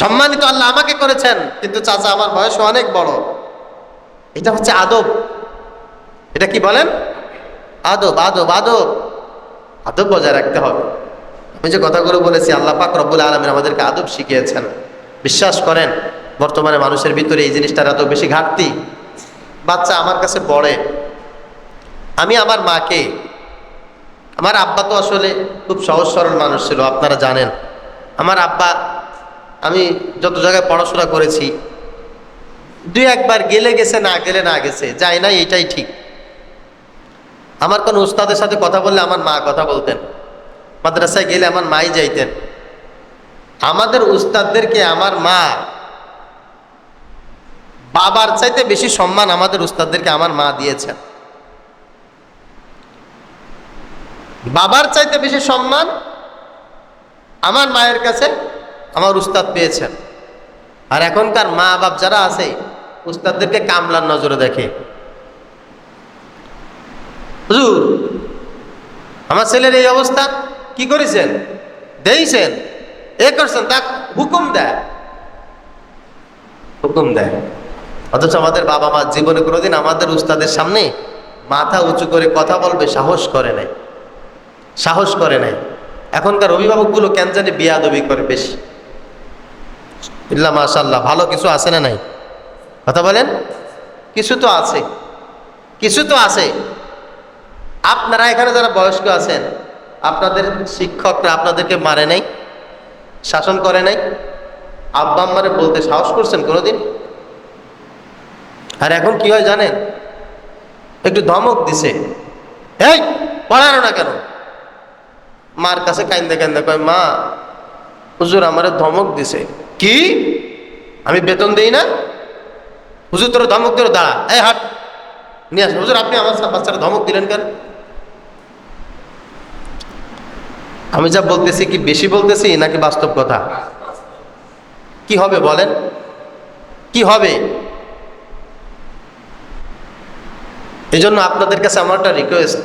সম্মানিত আল্লাহ আমাকে করেছেন, কিন্তু চাচা আমার বয়সে অনেক বড়। এটা হচ্ছে আদব। এটা কি বলেন? আদব, আদব, আদব, আদব বজায় রাখতে হবে। আমি যে কথাগুলো বলেছি আল্লাহ পাক রব্বুল আলামিন আমাদেরকে আদব শিখিয়েছেন। বিশ্বাস করেন বর্তমানে মানুষের ভিতরে এই জিনিসটার এত বেশি ঘাটতি। বাচ্চা আমার কাছে পড়ে, আমি আমার মাকে, আমার আব্বা তো আসলে খুব সহজ সরল মানুষ ছিল, আপনারা জানেন। আমার আব্বা, আমি যত জায়গায় পড়াশোনা করেছি, 2-1 বার গেলে গেছে, না গেলে না গেছে, যায় না, এটাই ঠিক। আমার কোনো উস্তাদের সাথে কথা বললে আমার মা কথা বলতেন, মাদ্রাসায় গেলে আমার মাই যাইতেন। আমাদের উস্তাদদেরকে আমার মা, বাবার চাইতে বেশি সম্মান আমাদের উস্তাদদেরকে আমার মা দিয়েছেন। বাবার চাইতে বেশি সম্মান আমার মায়ের কাছে আমার উস্তাদ পেয়েছেন। আর এখনকার মা বাপ যারা আছে উস্তাদদেরকে কামলার নজরে দেখে। হুজুর আমার ছেলের এই অবস্থা, কি করেছেন, দিয়েছেন, এ করছেন, তা হুকুম দেয়, হুকুম দেয়। অথচ আমাদের বাবা মা জীবনে কোনোদিন আমাদের উস্তাদের সামনে মাথা উঁচু করে কথা বলবে সাহস করে নাই, সাহস করে নাই। এখনকার অভিভাবকগুলো কেন জানি বিয়াদবি করে বেশি। ইল্লা মাশাআল্লাহ, ভালো কিছু আছে না নাই? কথা বলেন। কিছু তো আছে, কিছু তো আছে। আপনারা এখানে যারা বয়স্ক আছেন, আপনাদের শিক্ষকরা আপনাদেরকে মারে নাই, শাসন করে নাই? আব্বা আম্মারে বলতে সাহস করছেন কোনোদিন? আর এখন কি হয় জানেন, একটু ধমক দিছে, এই পড়ানো না কেন? মার কাছে কান্দে কান্দে কয়, মা হুজুর আমারে ধমক দিছে। কি? আমি বেতন দেই না? হুজুর তোর ধমক দিল, দাঁড়া, এই হাট নিয়ে আসেন। হুজুর আপনি আমার বাচ্চারা ধমক দিলেন কেন? আমি যা বলতেছি কি বেশি বলতেছি নাকি বাস্তব কথা? কি হবে বলেন, কি হবে? এই জন্য আপনাদের কাছে আমার একটা রিকোয়েস্ট,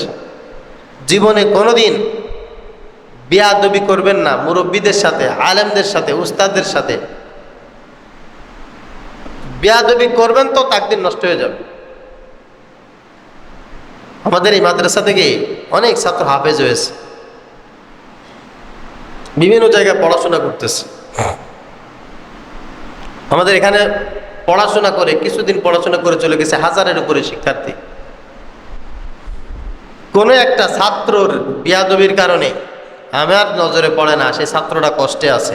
জীবনে কোনোদিন বেয়াদবি করবেন না মুরব্বীদের সাথে, আলেমদের সাথে, উস্তাদদের সাথে। বেয়াদবি করবেন তো তাকদির নষ্ট হয়ে যাবে। আমাদের এই মাদ্রাসা থেকে অনেক ছাত্র হাফেজ হয়েছে, বিভিন্ন জায়গায় পড়াশোনা করতেছে। আমাদের এখানে পড়াশোনা করে কিছুদিন পড়াশোনা করে চলে গেছে হাজারের উপরে শিক্ষার্থী। কোনো একটা ছাত্রর বেয়াদবির কারণে আমার নজরে পড়ে না, সেই ছাত্রটা কষ্টে আছে।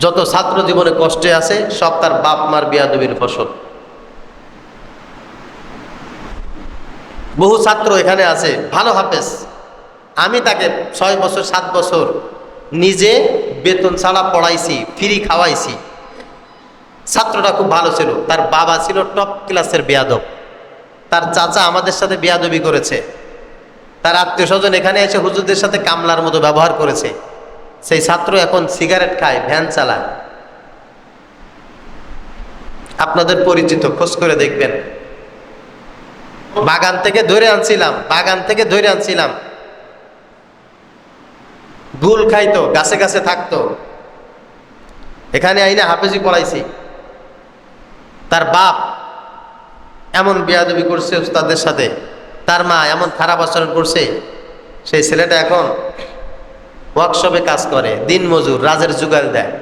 যত ছাত্র জীবনে কষ্টে আছে সব তার বাপ মার বেয়াদবির ফসল। বহু ছাত্র এখানে আছে ভালো হাফেজ, আমি তাকে 6 বছর 7 বছর নিজে বেতন ছাড়া পড়াইছি, ফ্রি খাওয়াইছি। ছাত্রটা খুব ভালো ছিল, তার বাবা ছিল টপ ক্লাসের বেয়াদব, তার চাচা আমাদের সাথে বেয়াদবি করেছে, তার আত্মীয় স্বজন এখানে এসে হুজুরদের সাথে কামলার মতো ব্যবহার করেছে। সেই ছাত্র এখন সিগারেট খায়, ভ্যান চালায়। আপনাদের পরিচিত, খোঁজ করে দেখবেন। বাগান থেকে ধরে আনছিলাম, গুল খাইতো, গাছে গাছে থাকতো, এখানে আইনা হাফেজি পড়াইছি। তার বাপ এমন বেয়াদবি করছে উস্তাদের সাথে, তার মা এমন খারাপ আচরণ করছে, সেই ছেলেটা এখন ওয়ার্কশপে কাজ করে, দিন মজুর, রাজের জুগাল দেয়।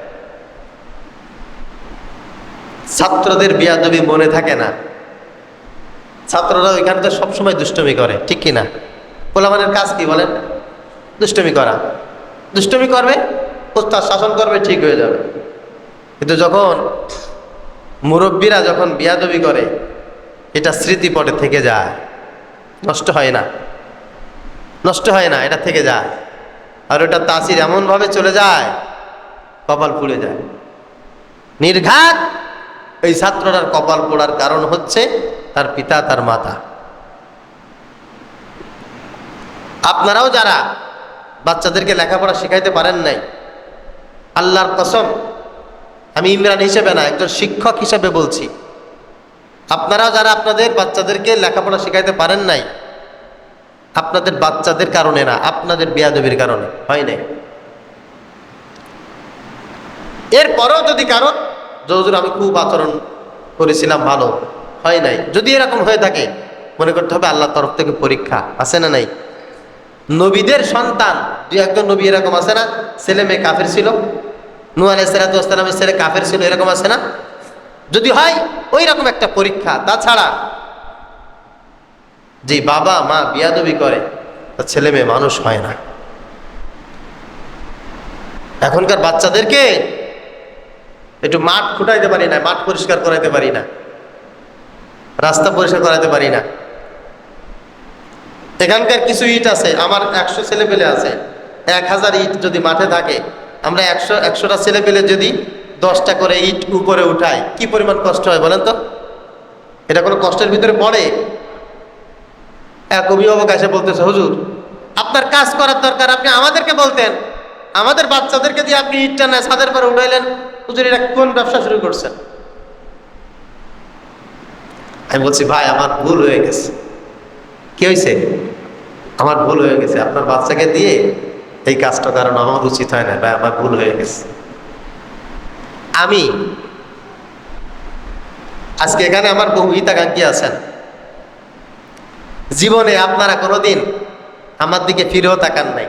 ছাত্রদের বেয়াদবি মনে থাকে না, ছাত্ররা ওইখানে তো সবসময় দুষ্টমি করে, ঠিক কিনা? পোলামানের কাজ কি বলেন? দুষ্টমি করা। দুষ্টমি করবে, উস্তাদ শাসন করবে, ঠিক হয়ে যাবে। কিন্তু যখন মুরব্বীরা যখন বেয়াদবি করে, এটা স্মৃতিপটে থেকে যায়, নষ্ট হয় না, নষ্ট হয় না, এটা থেকে যায়। আর ওটা তাসির এমনভাবে চলে যায়, কপাল পুড়ে যায়। নির্ঘাত এই ছাত্রটার কপাল পোড়ার কারণ হচ্ছে তার পিতা, তার মাতা। আপনারাও যারা বাচ্চাদেরকে লেখাপড়া শেখাইতে পারেন নাই, আল্লাহর কসম, আমি ইমরান হিসেবে না, একজন শিক্ষক হিসেবে বলছি, আপনারা যারা আপনাদের বাচ্চাদেরকে লেখাপড়া শেখাইতে পারেন নাই, আপনাদের বাচ্চাদের কারণে না, আপনাদের বেয়াদবির কারণে হয় নাই। এরপরেও যদি কারণ হুজুর আমি খুব আচরণ করেছিলাম, ভালো হয় নাই, যদি এরকম হয়ে থাকে মনে করতে হবে আল্লাহর তরফ থেকে পরীক্ষা আছে না নাই। নবীদের সন্তান 2-1 নবী এরকম আছে না, ছেলে মেয়ে কাফের ছিল, নূহ আলাইহিস সালামের ছেলে কাফের ছিল, এরকম আছে না? যদি হয় ওই রকম একটা পরীক্ষা। তাছাড়া যে বাবা মা বেয়াদবি করে তার ছেলে মেয়ে মানুষ হয় না। এখনকার বাচ্চাদেরকে একটু মাঠ খুঁটাইতে পারি না, মাঠ পরিষ্কার করাইতে পারি না, রাস্তা পরিষ্কার করাইতে পারি না। এখানকার কিছু ইট আছে, আমার 100 ছেলে পেলে আছে, 1000 ইট যদি মাঠে থাকে, আমরা 100টা ছেলে পেলে যদি 10টা করে ইট উপরে উঠাই, কি পরিমাণ কষ্ট হয় বলেন তো? এটা কোনো কষ্টের ভিতরে পড়ে? এক অভিভাবক এসে বলতেছে, হুজুর আপনার কাজ করার দরকার, আপনি আমাদেরকে বলতেন, আমাদের বাচ্চাদেরকে দিয়ে আপনি ইটটা না ছাদের পরে উঠাইলেন, হুজুর এটা কোন ব্যবসা শুরু করছেন? আমি বলছি, ভাই আমার ভুল হয়ে গেছে। কি হয়েছে? আমার ভুল হয়ে গেছে, আপনার বাচ্চাকে দিয়ে এই কাজটা কারণ আমার উচিত হয় না, ভাই আমার ভুল হয়ে গেছে। আমি আজকে এখানে আমার বহু হিতাকাঙ্ক্ষী আছেন, জীবনে আপনারা কোনোদিন আমার দিকে ফিরেও তাকান নাই,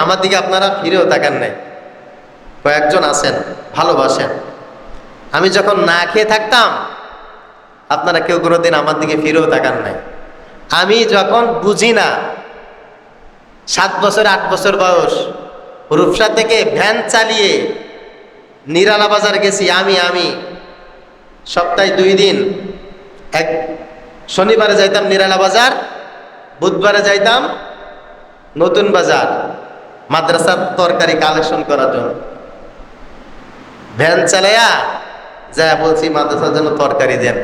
আমার দিকে আপনারা ফিরেও তাকান নাই। কয়েকজন আছেন ভালোবাসেন, আমি যখন না খেয়ে থাকতাম আপনারা কেউ কোনোদিন আমার দিকে ফিরেও তাকান নাই। আমি যখন বুঝি না, 7 বছর 8 বছর বয়স, রূপসা থেকে ভ্যান চালিয়ে নিরালা বাজার গেছি আমি সপ্তাহে 2 দিন। এক শনিবারে যাইতাম নিরালা বাজার, বুধবারে যাইতাম নতুন বাজার মাদ্রাসার তরকারি কালেকশন করার জন্য। ভ্যান চালাইয়া যা বলছি মাদ্রাসার জন্য তরকারি দেন।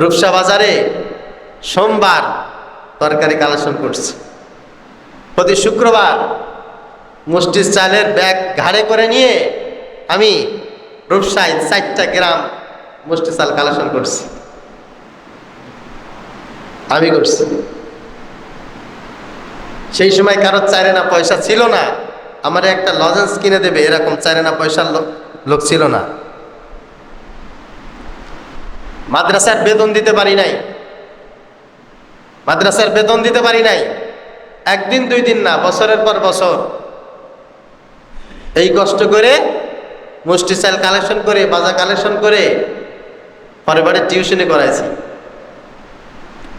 রূপসা বাজারে সোমবার তরকারি কালেকশন করছি। প্রতি শুক্রবার মুষ্টির চালের ব্যাগ ঘাড়ে করে নিয়ে আমি রূপসায় 4টা গ্রাম মুষ্টি চাল কালেকশন করছি। আমি করছি। সেই সময় কারো 4 আনা পয়সা ছিল না, আমার একটা লজেন্স কিনে দেবে এরকম 4 আনা পয়সার লোক ছিল না। মাদ্রাসার বেতন দিতে পারি নাই, মাদ্রাসার বেতন দিতে পারি নাই। 1 দিন 2 দিন না, বছরের পর বছর এই কষ্ট করে মুষ্টি চাল কালেকশন করে, বাজার কালেকশন করে পরিবারের টিউশনি করাইছি।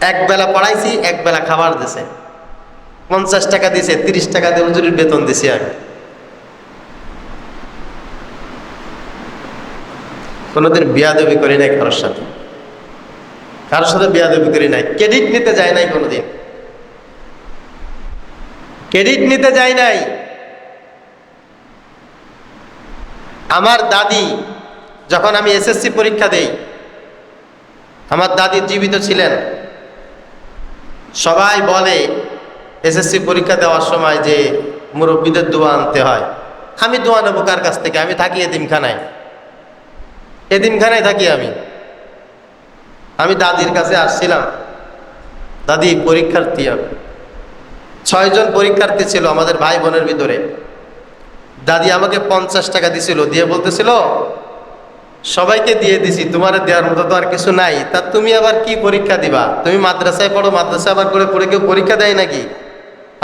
1 বেলা পড়াইছি, 1 বেলা খাবার দিছে। 50 টাকা দিছে, 30 টাকা দিয়ে হুজুরের বেতন দিছি আমি। কোনোদিন বিয়াদবি করি নাই কারোর সাথে, কারোর সাথে বিয়াদবি করি নাই। ক্রেডিট নিতে যাই নাই, কোনোদিন ক্রেডিট নিতে যাই নাই। আমার দাদি যখন আমি এসএসসি পরীক্ষা দেই, আমার দাদি জীবিত ছিলেন। সবাই বলে এসএসসি পরীক্ষা দেওয়ার সময় যে মুরব্বীদের দোয়া আনতে হয়। আমি দোয়া নেবো কার কাছ থেকে? আমি থাকি এতিমখানায়, এতিমখানায় থাকি আমি। আমি দাদির কাছে আসছিলাম, দাদি পরীক্ষার্থী, 6 জন পরীক্ষার্থী ছিল আমাদের ভাই বোনের ভিতরে। দাদি আমাকে 50 টাকা দিছিল, দিয়ে বলতেছিল সবাইকে দিয়ে দিছি, তোমার দেওয়ার মতো তো আর কিছু নাই, তা তুমি আবার কি পরীক্ষা দিবা? তুমি মাদ্রাসায় পড়ো, মাদ্রাসা আবার করে পড়ে কেউ পরীক্ষা দেয় নাকি?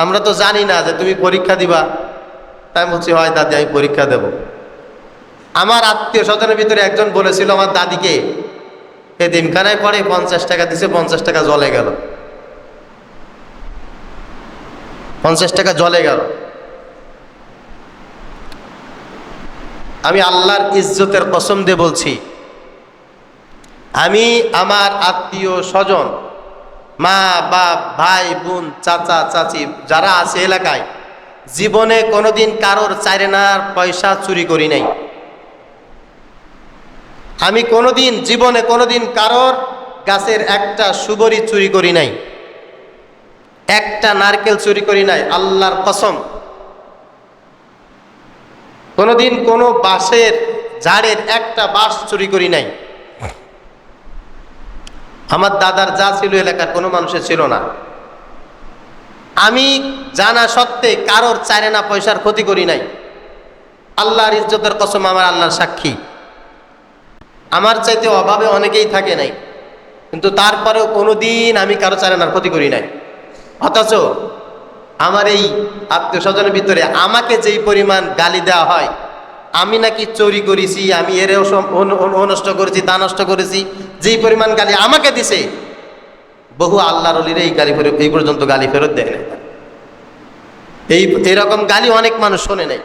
আমরা তো জানি না যে তুমি পরীক্ষা দিবা। তাই বলছি, হয় দাদি আমি পরীক্ষা দেব। আমার আত্মীয় স্বজনের ভিতরে একজন বলেছিল আমার দাদিকে, এতিমখানায় পড়ে 50 টাকা দিছে, 50 টাকা জলে গেল, 50 টাকা জলে গেল। আমি আল্লাহর ইজ্জতের কসম দিয়ে বলছি, আমি আমার আত্মীয় স্বজন, মা বাপ, ভাই বোন, চাচা চাচি যারা আছে এলাকায়, জীবনে কোনোদিন কারোর 4 আনার পয়সা চুরি করি নাই। আমি কোনোদিন জীবনে কোনোদিন কারোর গাছের একটা সুবরি চুরি করি নাই, একটা নারকেল চুরি করি নাই, আল্লাহর কসম। কোনোদিন কোনো বাঁশের ঝাড়ের একটা বাঁশ চুরি করি নাই। আমার দাদার যা ছিল এলাকার কোনো মানুষের ছিল না। আমি জানা সত্ত্বে কারোর 4 আনা পয়সার ক্ষতি করি নাই। আল্লাহর ইজ্জতের কসম, আমার আল্লাহর সাক্ষী। আমার চাইতে অভাবে অনেকেই থাকে নাই, কিন্তু তারপরেও কোনোদিন আমি কারো 4 আনার ক্ষতি করি নাই। অথচ আমার এই আত্মীয় স্বজনের ভিতরে আমাকে যেই পরিমাণ গালি দেওয়া হয়, আমি নাকি চুরি করেছি, আমি এরেও নষ্ট করেছি, তা নষ্ট করেছি, যেই পরিমাণ গালি আমাকে দিছে, বহু আল্লাহর ওলিরা এই পর্যন্ত গালি ফেরত দেয় না। এইরকম গালি অনেক মানুষ শোনে নাই।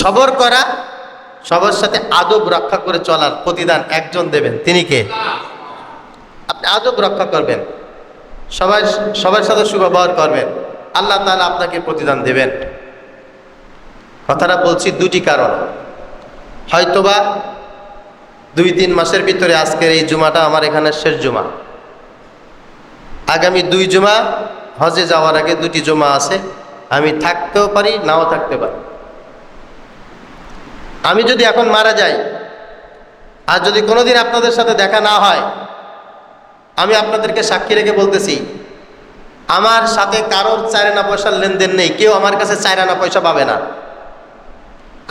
সবর করা, সবার সাথে আদব রক্ষা করে চলার প্রতিদান একজন দেবেন, তিনি কে? আপনি আদব রক্ষা করবেন, সবার সাথে সুব্যবহার করবেন, আল্লাহ তাআলা আপনাকে প্রতিদান দেবেন। কথাটা বলছি 2টি কারণ। হয়তোবা 2-3 মাসের ভিতরে আজকের এই জুমাটা আমার এখানে শেষ জুমা। আগামী 2 জুমা হজে যাওয়ার আগে 2টি জুমা আছে, আমি থাকতেও পারি, নাও থাকতে পারি। আমি যদি এখন মারা যাই, আর যদি কোনোদিন আপনাদের সাথে দেখা না হয়, আমি আপনাদেরকে সাক্ষী রেখে বলতেছি, আমার সাথে কারোর 4 আনা পয়সার লেনদেন নেই, কেউ আমার কাছে 4 আনা পয়সা পাবে না।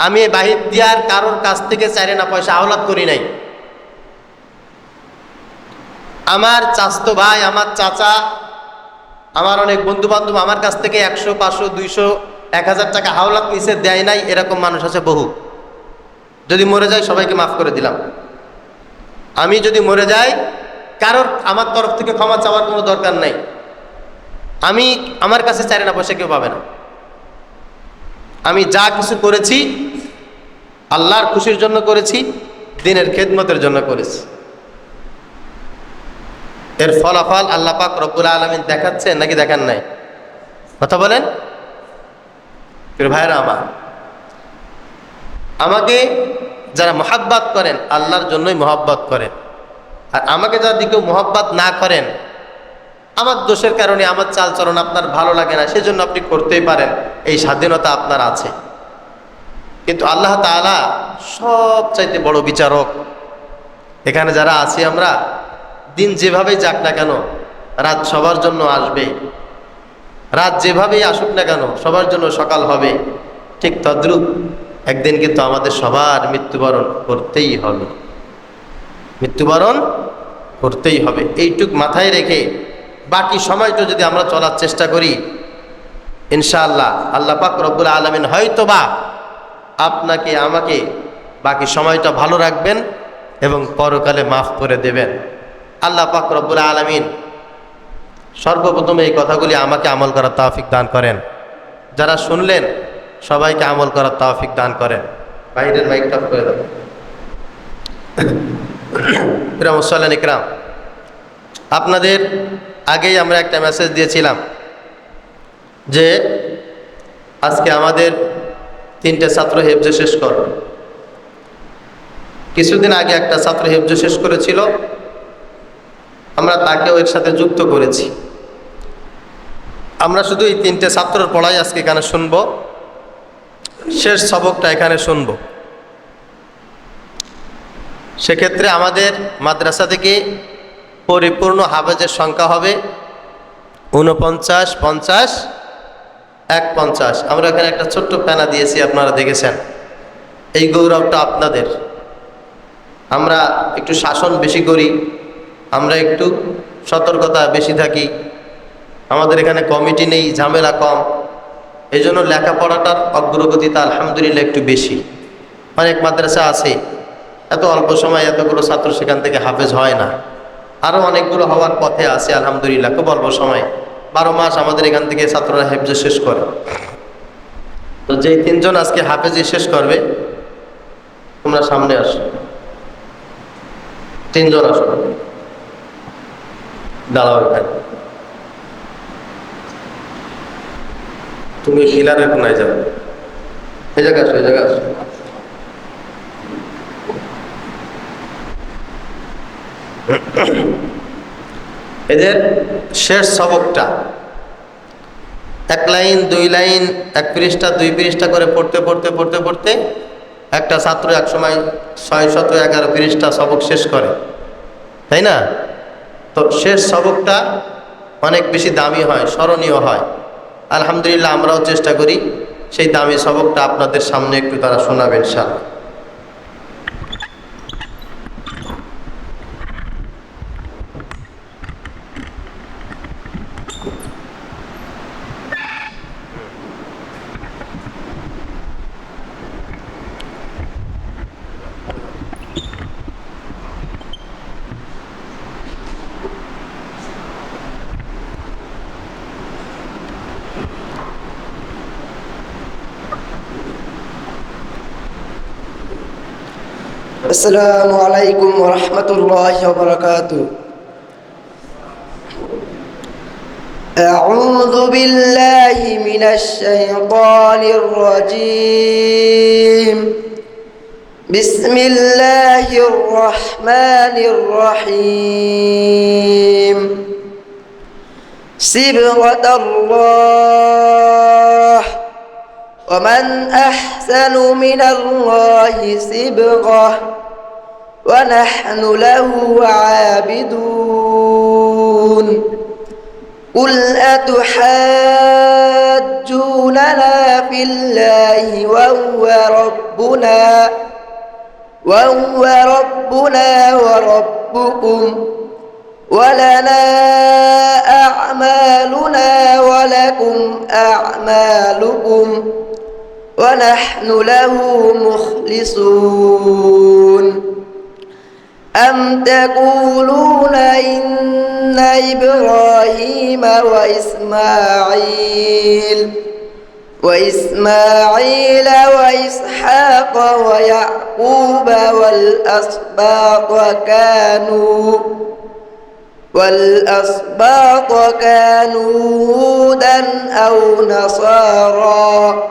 আমি বাহির দিয়ার কারোর কাছ থেকে 4 আনা পয়সা আওলাদ করি নাই। আমার চাচতো ভাই, আমার চাচা, আমার অনেক বন্ধু বান্ধব আমার কাছ থেকে 100, 500, 200, 1000 টাকা হাওলাত নিচে দেয় নাই, এরকম মানুষ আছে বহু। যদি মরে যাই সবাইকে মাফ করে দিলাম। আমি যদি মরে যাই, কারোর আমার তরফ থেকে ক্ষমা চাওয়ার কোনো দরকার নেই। আমি আমার কাছে 4 আনা পয়সা কেউ পাবে না। আমি যা কিছু করেছি আল্লাহর খুশির জন্য করেছি, দ্বীনের খেদমতের জন্য করেছি। এর ফলাফল আল্লাহ পাক রব্বুল আলামিন দেখাচ্ছেন নাকি দেখান নাই? কথা বলেন প্রিয় ভাইরা আমার। আমাকে যারা মহাব্বত করেন আল্লাহর জন্যই মহাব্বত করেন, আর আমাকে যারা কেউ মহাব্বত না করেন, আমার দোষের কারণে আমার চালচরণ আপনার ভালো লাগে না, সেজন্য আপনি করতেই পারেন, এই স্বাধীনতা আপনার আছে। কিন্তু আল্লাহ তাআলা সবচাইতে বড় বিচারক। এখানে যারা আছি আমরা, দিন যেভাবেই যাক না কেন রাত সবার জন্য আসবে, রাত যেভাবেই আসুক না কেন সবার জন্য সকাল হবে। ঠিক তদ্রূপ একদিন কিন্তু আমাদের সবার মৃত্যুবরণ করতেই হবে, মৃত্যুবরণ করতেই হবে। এইটুক মাথায় রেখে বাকি সময়টা যদি আমরা চলার চেষ্টা করি, ইনশাআল্লাহ আল্লাহ পাক রব্বুল আলামিন হয়তোবা আপনাকে আমাকে বাকি সময়টা ভালো রাখবেন এবং পরকালে মাফ করে দেবেন। আল্লাহ পাক রব্বুল আলামিন সর্বপ্রথমে এই কথাগুলি আমাকে আমল করার তৌফিক দান করেন, যারা শুনলেন সবাইকে আমল করার তৌফিক দান করেন। বাইরের মাইকটা অফ করে দেন। প্রিয় মুসল্লিন ইকরাম, আপনাদের আগেই আমরা একটা মেসেজ দিয়েছিলাম যে আজকে আমাদের 3টে ছাত্র হেফজে শেষ করবে। কিছুদিন আগে একটা ছাত্র হেফজে শেষ করেছিল, আমরা তাকেও এর সাথে যুক্ত করেছি। আমরা শুধু এই 3টে ছাত্রের পড়াই আজকে এখানে শুনব, শেষ সবকটা এখানে শুনব। সেক্ষেত্রে আমাদের মাদ্রাসা থেকে পরিপূর্ণ হাফেজের সংখ্যা হবে 49, 50, 150। আমরা এখানে একটা ছোট্ট প্যানা দিয়েছি, আপনারা দেখেছেন। এই গৌরবটা আপনাদের। আমরা একটু শাসন বেশি করি, আমরা একটু সতর্কতা বেশি থাকি, আমাদের এখানে কমিটি নেই, ঝামেলা কম, এই জন্য লেখাপড়াটার অগ্রগতিটা আলহামদুলিল্লাহ একটু বেশি। অনেক মাদ্রাসা আছে এত অল্প সময় এতগুলো ছাত্র সেখান থেকে হাফেজ হয় না, আরও অনেকগুলো হওয়ার পথে আছে আলহামদুলিল্লাহ। খুব অল্প সময় 12 মাস আমাদের এখান থেকে ছাত্ররা হেফজে শেষ করে। তো যেই 3 জন আজকে হাফেজে শেষ করবে, তোমরা সামনে আসো, 3 জন আসো, দাঁড়াও এখানে। তুমি পিলারের কোনায় যাবে, এই জায়গা আসো, এই জায়গা আসো। এদের শেষ সবকটা 1 লাইন 2 লাইন 1 পৃষ্ঠা 2 পৃষ্ঠা করে পড়তে পড়তে পড়তে পড়তে একটা ছাত্র এক সময় 611 পৃষ্ঠা সবক শেষ করে, তাই না? তো শেষ সবকটা অনেক বেশি দামি হয়, স্মরণীয় হয়। আলহামদুলিল্লাহ আমরাও চেষ্টা করি সেই দামি সবকটা আপনাদের সামনে একটু তারা শোনাবেন ইনশাআল্লাহ। السلام عليكم ورحمة الله وبركاته. أعوذ بالله من الشيطان الرجيم. بسم الله الرحمن الرحيم. صبغة الله ومن أحسن من الله صبغة ونحن له عابدون. قل أتحاجوننا في الله وهو ربنا وربكم ولنا أعمالنا ولكم أعمالكم ونحن له مخلصون. أم تقولون إن إبراهيم وإسماعيل وإسحاق ويعقوب والأسباط كانوا هودا أو نصارى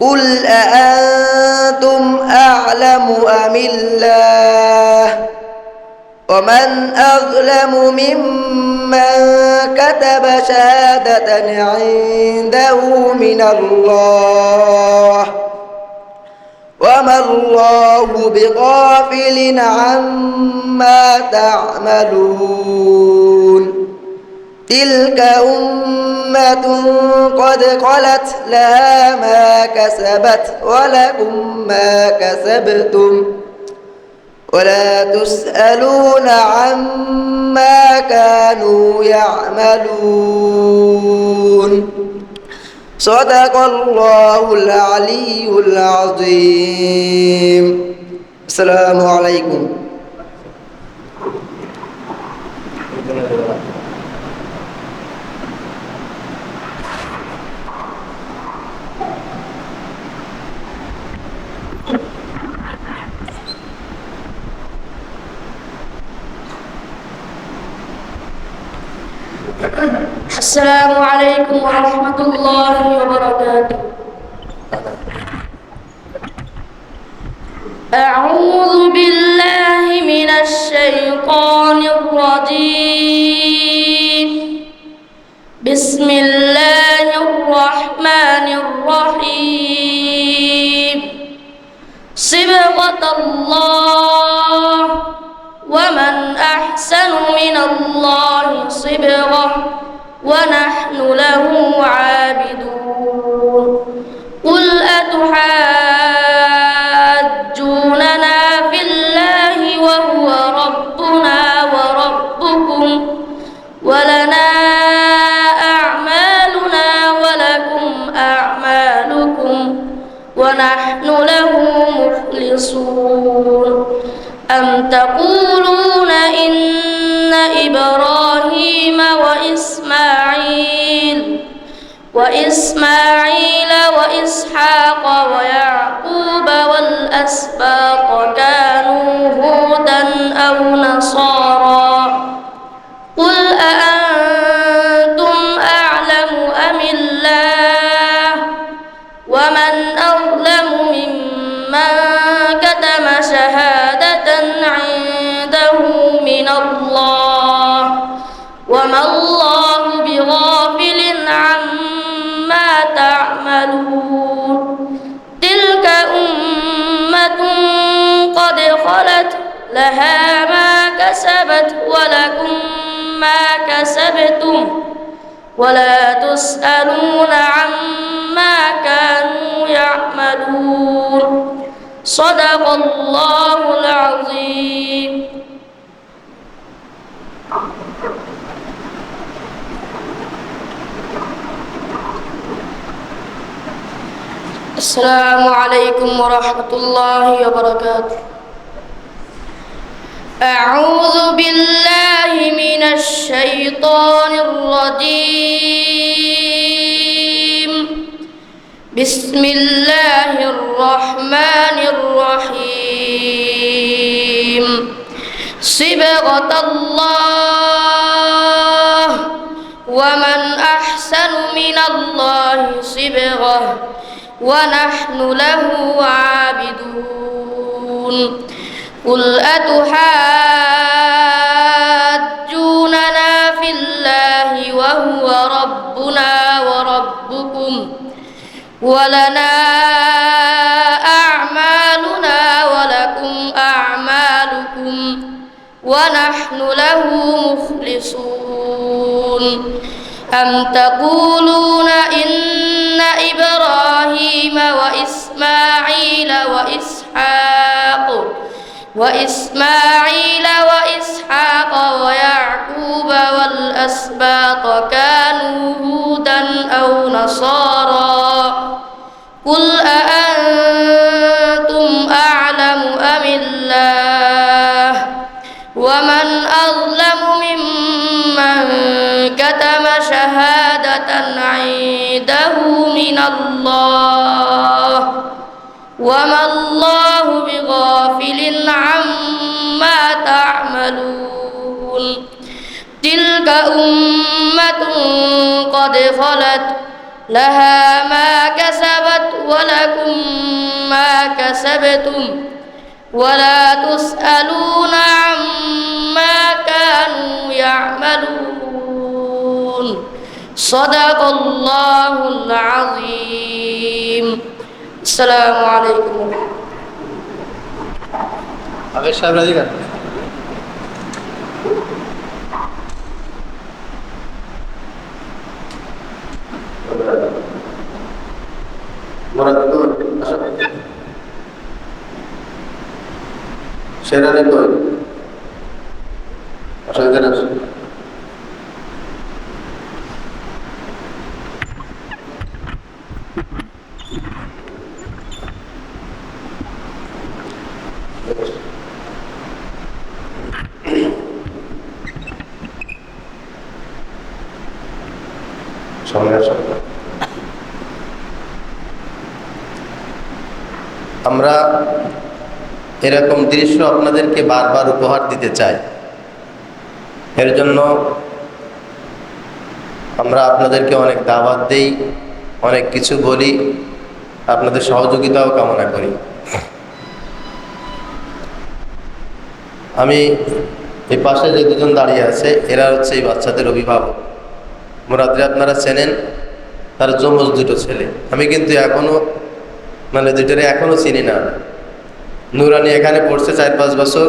قل أأنتم أعلم أم الله ومن أظلم ممن كتب شهادة عنده من الله وما الله بغافل عما تعملون تلك أمة قد خلت لها ما كسبت ولكم ما كسبتم ولا تسألون عما كانوا يعملون صدق الله العلي العظيم. السلام عليكم. السلام عليكم ورحمة الله وبركاته. أعوذ بالله من الشيطان الرجيم. بسم الله الرحمن الرحيم. صبغة الله ومن أحسن من الله صبغة ونحن له عابدون. قل أتحاجوننا في الله وهو ربنا وربكم ولنا أعمالنا ولكم أعمالكم ونحن له مخلصون. أم تقولون إن إبراهيم وإسماعيل وإسحاق ويعقوب والأسباط كانوا هودا أو نصارى قل أأنتم أعلم أم الله ومن أظلم ممن كتم شهادة عنده من الله وما الله بغافل عما تعملون. تلك أمة قد خلت لها ما كسبت ولكم ما كسبتم ولا تسألون عما كانوا يعملون. صدق الله العظيم. السلام عليكم ورحمة الله وبركاته. أعوذ بالله من الشيطان الرجيم. بسم الله الرحمن الرحيم. صبغة الله ومن أحسن من الله صبغة ونحن له عابدون. قل أتحاجوننا في الله وهو ربنا وربكم ولنا أعمالنا ولكم أعمالكم ونحن له مخلصون. أم تقولون إن إبراهيم وإسماعيل وإسحاق ويعقوب والأسباط كانوا هودا أو نصارى قل أأنتم أعلم أم الله من الله وما الله بغافل عما تعملون تلك أمة قد خلت لها ما كسبت ولكم ما كسبتم ولا تسألون عما كانوا يعملون صدق الله العظيم السلام عليكم আগে সাহেব রাজি গান শেরানি কই অসুবিধা না আমরা এরকম দৃশ্য আপনাদেরকে বারবার উপহার দিতে চাই। এর জন্য আমরা আপনাদেরকে অনেক দাওয়াত দেই, অনেক কিছু বলি, আপনাদের সহযোগিতাও কামনা করি। আমি এই পাশে যে দুজন দাঁড়িয়ে আছে এরা হচ্ছে এই বাচ্চাদের অভিভাবক। মুরাদরে আপনারা চেনেন, তার যমজ দুটো ছেলে। আমি কিন্তু এখনো দুটোরে এখনো চিনি না। নুরানি এখানে পড়ছে 4-5 বছর,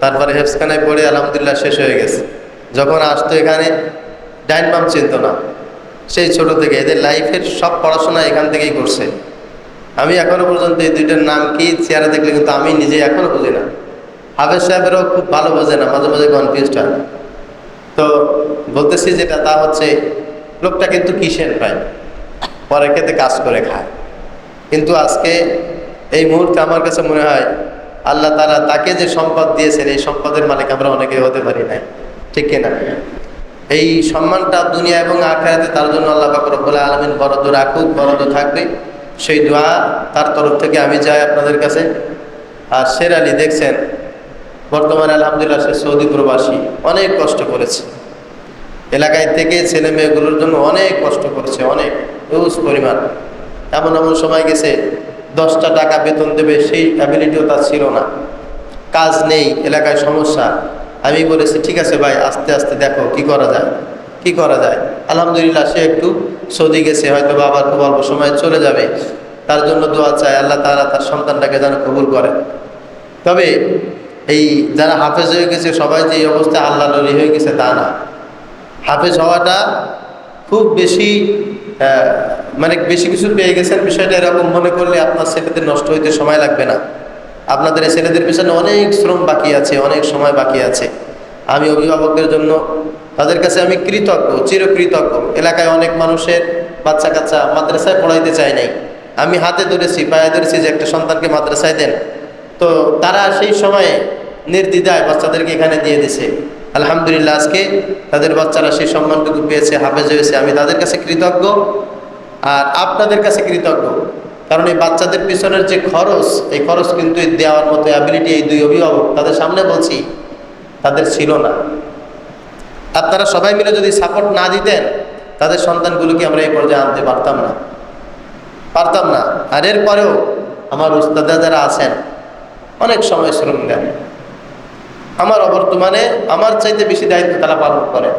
তারপরে হেফসখানায় পড়ে আলহামদুলিল্লাহ শেষ হয়ে গেছে। যখন আসতো এখানে ডাইন বাম চিনত না, সেই ছোট থেকে এদের লাইফের সব পড়াশোনা এখান থেকেই করছে। আমি এখনো পর্যন্ত এই দুইটার নাম কি চেহারা দেখলে কিন্তু আমি নিজে এখনো বুঝি না। হাফেজ সাহেবেরও খুব ভালো বোঝে না, মাঝে মাঝে কনফিউজড হয়। তো বলতেছি যেটা তা হচ্ছে, লোকটা কিন্তু কিসের পায়, পরে খেতে কাজ করে খায়। কিন্তু আজকে এই মুহূর্তে আমার কাছে মনে হয় আল্লাহ তাআলা তাকে যে সম্পদ দিয়েছেন, এই সম্পদের মালিক আমরা অনেকে হতে পারি নাই, ঠিক কিনা? এই সম্মানটা দুনিয়া এবং আখিরাতে তার জন্য আল্লাহ পাক রব্বুল আলামিন বরাদ্দ রাখুক, বরাদ্দ থাকবে। সেই দোয়া তার তরফ থেকে আমি যাই আপনাদের কাছে। আর শের আলী দেখছেন বর্তমানে আলহামদুলিল্লাহ সে সৌদি প্রবাসী, অনেক কষ্ট করেছে এলাকায় থেকে, ছেলে মেয়েগুলোর জন্য অনেক কষ্ট করেছে, অনেক হিউজ পরিমাণ। এমন এমন সময় গেছে 10টা টাকা বেতন দেবে সেই অ্যাবিলিটিও তার ছিল না, কাজ নেই, এলাকায় সমস্যা। আমি বলেছি ঠিক আছে ভাই, আস্তে আস্তে দেখো কি করা যায়, কি করা যায়। আলহামদুলিল্লাহ সে একটু সৌদি গেছে, হয়তো বা আবার খুব অল্প সময় চলে যাবে। তার জন্য দোয়া চাই আল্লাহ তাআলা তার সন্তানটাকে যেন কবুল করে। তবে এই যারা হাফেজ হয়ে গেছে সবাই যে এই অবস্থায় আল্লাহ নবী হয়ে গেছে তা না। হাফেজ হওয়াটা খুব বেশি বেশি কিছু পেয়ে গেছেন বিষয়টা এরকম মনে করলে আপনার ছেলেদের নষ্ট হইতে সময় লাগবে না। আপনাদের এই ছেলেদের পিছনে অনেক শ্রম বাকি আছে, অনেক সময় বাকি আছে। আমি অভিভাবকদের জন্য তাদের কাছে আমি কৃতজ্ঞ, চিরকৃতজ্ঞ। এলাকায় অনেক মানুষের বাচ্চা কাচ্চা মাদ্রাসায় পড়াইতে চায় নাই, আমি হাতে ধরেছি, পায়ে ধরেছি যে একটা সন্তানকে মাদ্রাসায় দেন। তো তারা সেই সময়ে নির্দ্বিধায় বাচ্চাদেরকে এখানে দিয়ে দিছে। আলহামদুলিল্লাহ আজকে তাদের বাচ্চারা সেই সম্মানটুকু পেয়েছে, হাফেজ হয়েছে। আমি তাদের কাছে কৃতজ্ঞ আর আপনাদের কাছে কৃতজ্ঞ, কারণ এই বাচ্চাদের পিছনের যে খরচ, এই খরচ কিন্তু দেওয়ার মতো অ্যাবিলিটি এই দুই অভিভাবক তাদের সামনে বলছি তাদের ছিল না। আপনারা সবাই মিলে যদি সাপোর্ট না দিতেন তাদের সন্তানগুলোকে আমরা এই পর্যায়ে আনতে পারতাম না। আর এরপরেও আমার উস্তাদা যারা আছেন অনেক সময় শ্রম দেন, আমার অবর্তমানে আমার চাইতে বেশি দায়িত্ব তারা পালন করে।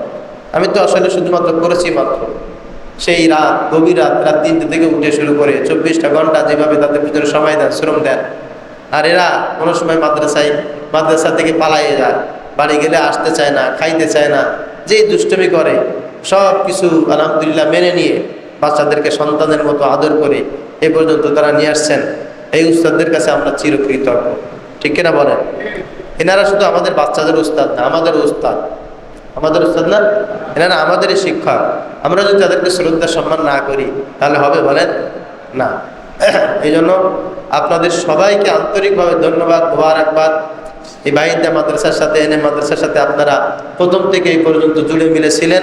আমি তো আসলে শুধুমাত্র করেছি মাত্র সেই রাত, গভীর রাত 3টে থেকে উঠে শুরু করে 24টা ঘন্টা যেভাবে তাদের ভিতরে সময় দেন, শ্রম দেন। আর এরা কোনো সময় মাদ্রাসা থেকে পালাইয়ে যায়, বাড়ি গেলে আসতে চায় না, খাইতে চায় না, যেই দুষ্টুমি করে সব কিছু আলহামদুলিল্লাহ মেনে নিয়ে বাচ্চাদেরকে সন্তানের মতো আদর করে এ পর্যন্ত তারা নিয়ে আসছেন। এই উস্তাদদের কাছে আমরা চিরকৃতজ্ঞ, ঠিক কিনা বলেন? এনারা শুধু আমাদের বাচ্চাদের উস্তাদ না, আমাদের উস্তাদ না, এনারা আমাদেরই শিক্ষক। আমরা যদি তাদেরকে শ্রদ্ধা সম্মান না করি তাহলে হবে বলেন? না। এই জন্য আপনাদের সবাইকে আন্তরিকভাবে ধন্যবাদ, মোবারকবাদ। এই বাইদা মাদ্রাসার সাথে, এনে মাদ্রাসার সাথে আপনারা প্রথম থেকে এই পর্যন্ত জুড়ে মিলেছিলেন,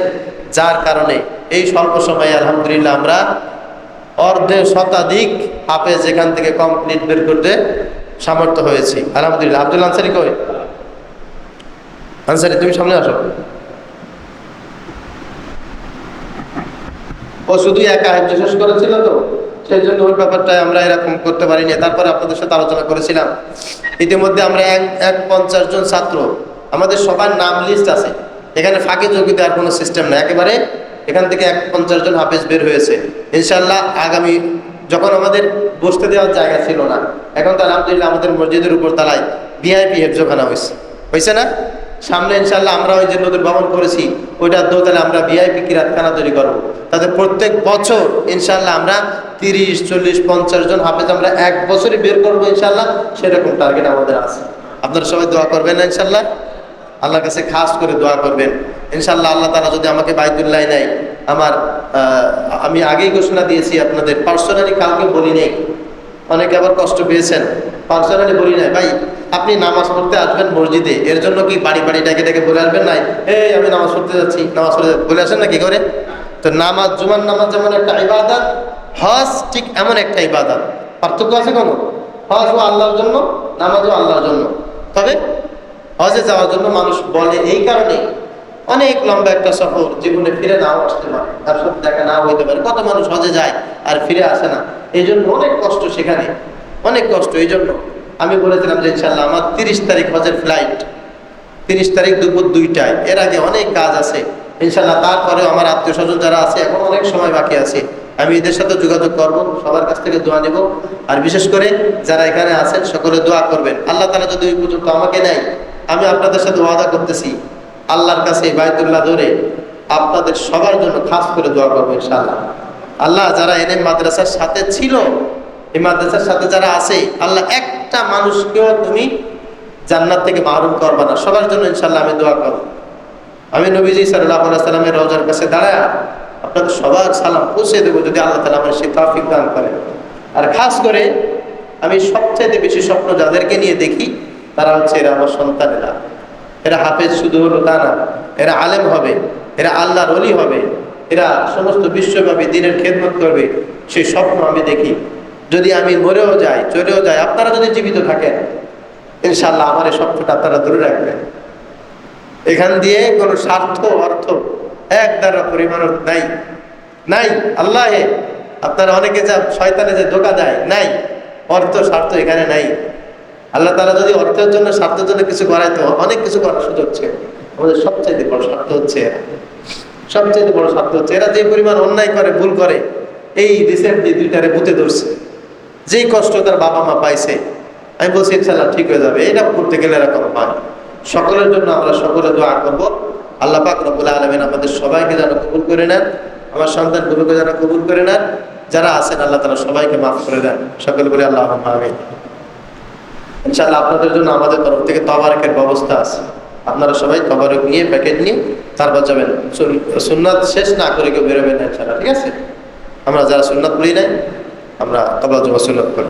যার কারণে এই স্বল্প সময়ে আলহামদুলিল্লাহ আমরা শতাধিক হাফেজ এখান থেকে কমপ্লিট বের করতে সামর্থ্য হয়েছি আলহামদুলিল্লাহ। আব্দুল আনসারি কই? আনসারি তুমি সামনে আসো। ও শুধু একা হেফজ শেষ করেছিল তো, সেই জন্য ওই ব্যাপারটা আমরা এরকম করতে পারিনি। তারপরে আপনাদের সাথে আলোচনা করেছিলাম, ইতিমধ্যে আমরা 50 জন ছাত্র, আমাদের সবার নাম লিস্ট আছে, এখানে ফাঁকি ঝুঁকি দেওয়ার কোনো সিস্টেম নেই, একেবারে এখান থেকে 50 জন হাফেজ বের হয়েছে ইনশাল্লাহ। আগামী যখন আমাদের বসতে দেওয়ার জায়গা ছিল না, এখন তো আলহামদুলিল্লাহ আমাদের মসজিদের উপর তালায় ভিআইপি হেফজখানা হয়েছে না? সামনে ইনশাল্লাহ আমরা ওই যে নতুন ভবন করেছি ওইটার দোতলে আমরা ভিআইপি কিরাতখানা তৈরি করবো, তাতে প্রত্যেক বছর ইনশাল্লাহ আমরা 30, 40, 50 জন হাফেজ আমরা এক বছরই বের করবো ইনশাল্লাহ, সেরকম টার্গেট আমাদের আছে। আপনারা সবাই দোয়া করবেন না ইনশাল্লাহ, আল্লাহর কাছে খাস করে দোয়া করবেন ইনশাল্লাহ। আল্লাহ তাআলা যদি আমাকে বাইতুল্লাহ নেয়, আমি আগেই ঘোষণা দিয়েছি আপনাদের, পার্সোনালি কাউকে বলি নেই, অনেকে আবার কষ্ট পেয়েছেন, পার্সোনালি বলি নাই ভাই আপনি নামাজ পড়তে আসবেন মসজিদে, এর জন্য কি বাড়ি বাড়ি ডেকে ডেকে বলে আসবেন নাই এই আমি নামাজ পড়তে যাচ্ছি, নামাজ পড়তে বলে আসেন না কি করে? তো নামাজ, জুমার নামাজ যেমন একটা ইবাদত, হজ ঠিক এমন একটা ইবাদত। পার্থক্য আছে কোনো? হজ ও আল্লাহর জন্য, নামাজও আল্লাহর জন্য। তবে হজে যাওয়ার জন্য মানুষ বলে এই কারণে, অনেক লম্বা একটা সফর, জীবনে ফিরে নাও আসতে পারে, তার সাথে দেখা নাও হইতে পারে। কত মানুষ হজে যায় আর ফিরে আসে না, এই জন্য অনেক কষ্ট সেখানে, অনেক কষ্ট। এই জন্য আমি বলেছিলাম যে ইনশাল্লাহ আমার 30 তারিখ হজের ফ্লাইট, 30 তারিখ দুপুর 2টায়, এর আগে অনেক কাজ আছে ইনশাল্লাহ। তারপরেও আমার আত্মীয় স্বজন যারা আছে, এখন অনেক সময় বাকি আছে, আমি এদের সাথে যোগাযোগ করব, সবার কাছ থেকে দোয়া নেব। আর বিশেষ করে যারা এখানে আছেন সকলে দোয়া করবেন, আল্লাহ তাআলা যদি ওই পর্যন্ত আমাকে নেয়, আমি আপনাদের সাথে ওয়াদা করতেছি আল্লাহর কাছে বাইতুল্লাহ ধরে আপনাদের সবার জন্য খাস করে দোয়া করবো ইনশাআল্লাহ। আল্লাহ যারা এনএম মাদ্রাসার সাথে ছিল, এই মাদ্রাসার সাথে যারা আছে, আল্লাহ একটা মানুষকেও তুমি জান্নাত থেকে মাহরুম করবা না, সবার জন্য ইনশাআল্লাহ আমি দোয়া করব। আমি নবীজি সাল্লাল্লাহু আলাইহি সাল্লামের রওজার কাছে দাঁড়ায় আপনাদের সবার সালাম পৌঁছে দেবো, যদি আল্লাহ তাআলা আমার সেই তৌফিক দান করেন। আর খাস করে আমি সবচেয়ে বেশি স্বপ্ন যাদেরকে নিয়ে দেখি, তারা হচ্ছে এরা আমার সন্তানেরা। এরা হাফেজ শুধু হলো তা না, এরা আলেম হবে, এরা আল্লাহর ওলি হবে, এরা সমস্ত বিশ্বব্যাপী দ্বীনের খেদমত করবে, সেই স্বপ্ন আমি দেখি। যদি আমি মরেও যাই, চলেও যাই, আপনারা যদি জীবিত থাকেন ইনশাআল্লাহ আমার এই স্বপ্নটা আপনারা ধরে রাখবেন। এখান দিয়ে কোনো স্বার্থ, অর্থ এক দ্বারা পরিমাণ নাই, নাই। আল্লাহ আপনারা অনেকে যা শয়তানে যে ধোঁকা দেয়, নাই, অর্থ স্বার্থ এখানে নাই। আল্লাহ তাআলা যদি অর্থের জন্য, স্বার্থের জন্য কিছু করায়, তো অনেক কিছু করার সুযোগ হচ্ছে। আমাদের সবচাইতে বড় স্বার্থ হচ্ছে এরা, সবচাইতে বড় স্বার্থ হচ্ছে এরা যে পরিমাণ অন্যায় করে, ভুল করে। এই রিসেন্টলি 2টারে বুথে ধরছে, যেই কষ্ট তার বাবা মা পাইছে, আমি বলছি ইনশাআল্লাহ ঠিক হয়ে যাবে। এটা করতে গেলে এরকম হয়। সকলের জন্য আমরা সকলে দোয়া করবো, আল্লাহ পাক রব্বুল আলামিন আমাদের সবাইকে যেন কবুল করে নেন, আমার সন্তানগুলোকে যেন কবুল করে নেন, যারা আছেন আল্লাহ তাআলা সবাইকে মাফ করে দেন। সকলে বলে আল্লাহুম্মা আমিন। ইনশাআল্লাহ আপনাদের জন্য আমাদের তরফ থেকে তবারকের ব্যবস্থা আছে, আপনারা সবাই তবারক নিয়ে, প্যাকেট নিয়ে তারপর যাবেন। সুন্নাত শেষ না করে কেউ বেরোবেন না ইনশাআল্লাহ, ঠিক আছে? আমরা যারা সুন্নাত পড়ি নাই, আমরা তবা জমা সুন্নাত করি।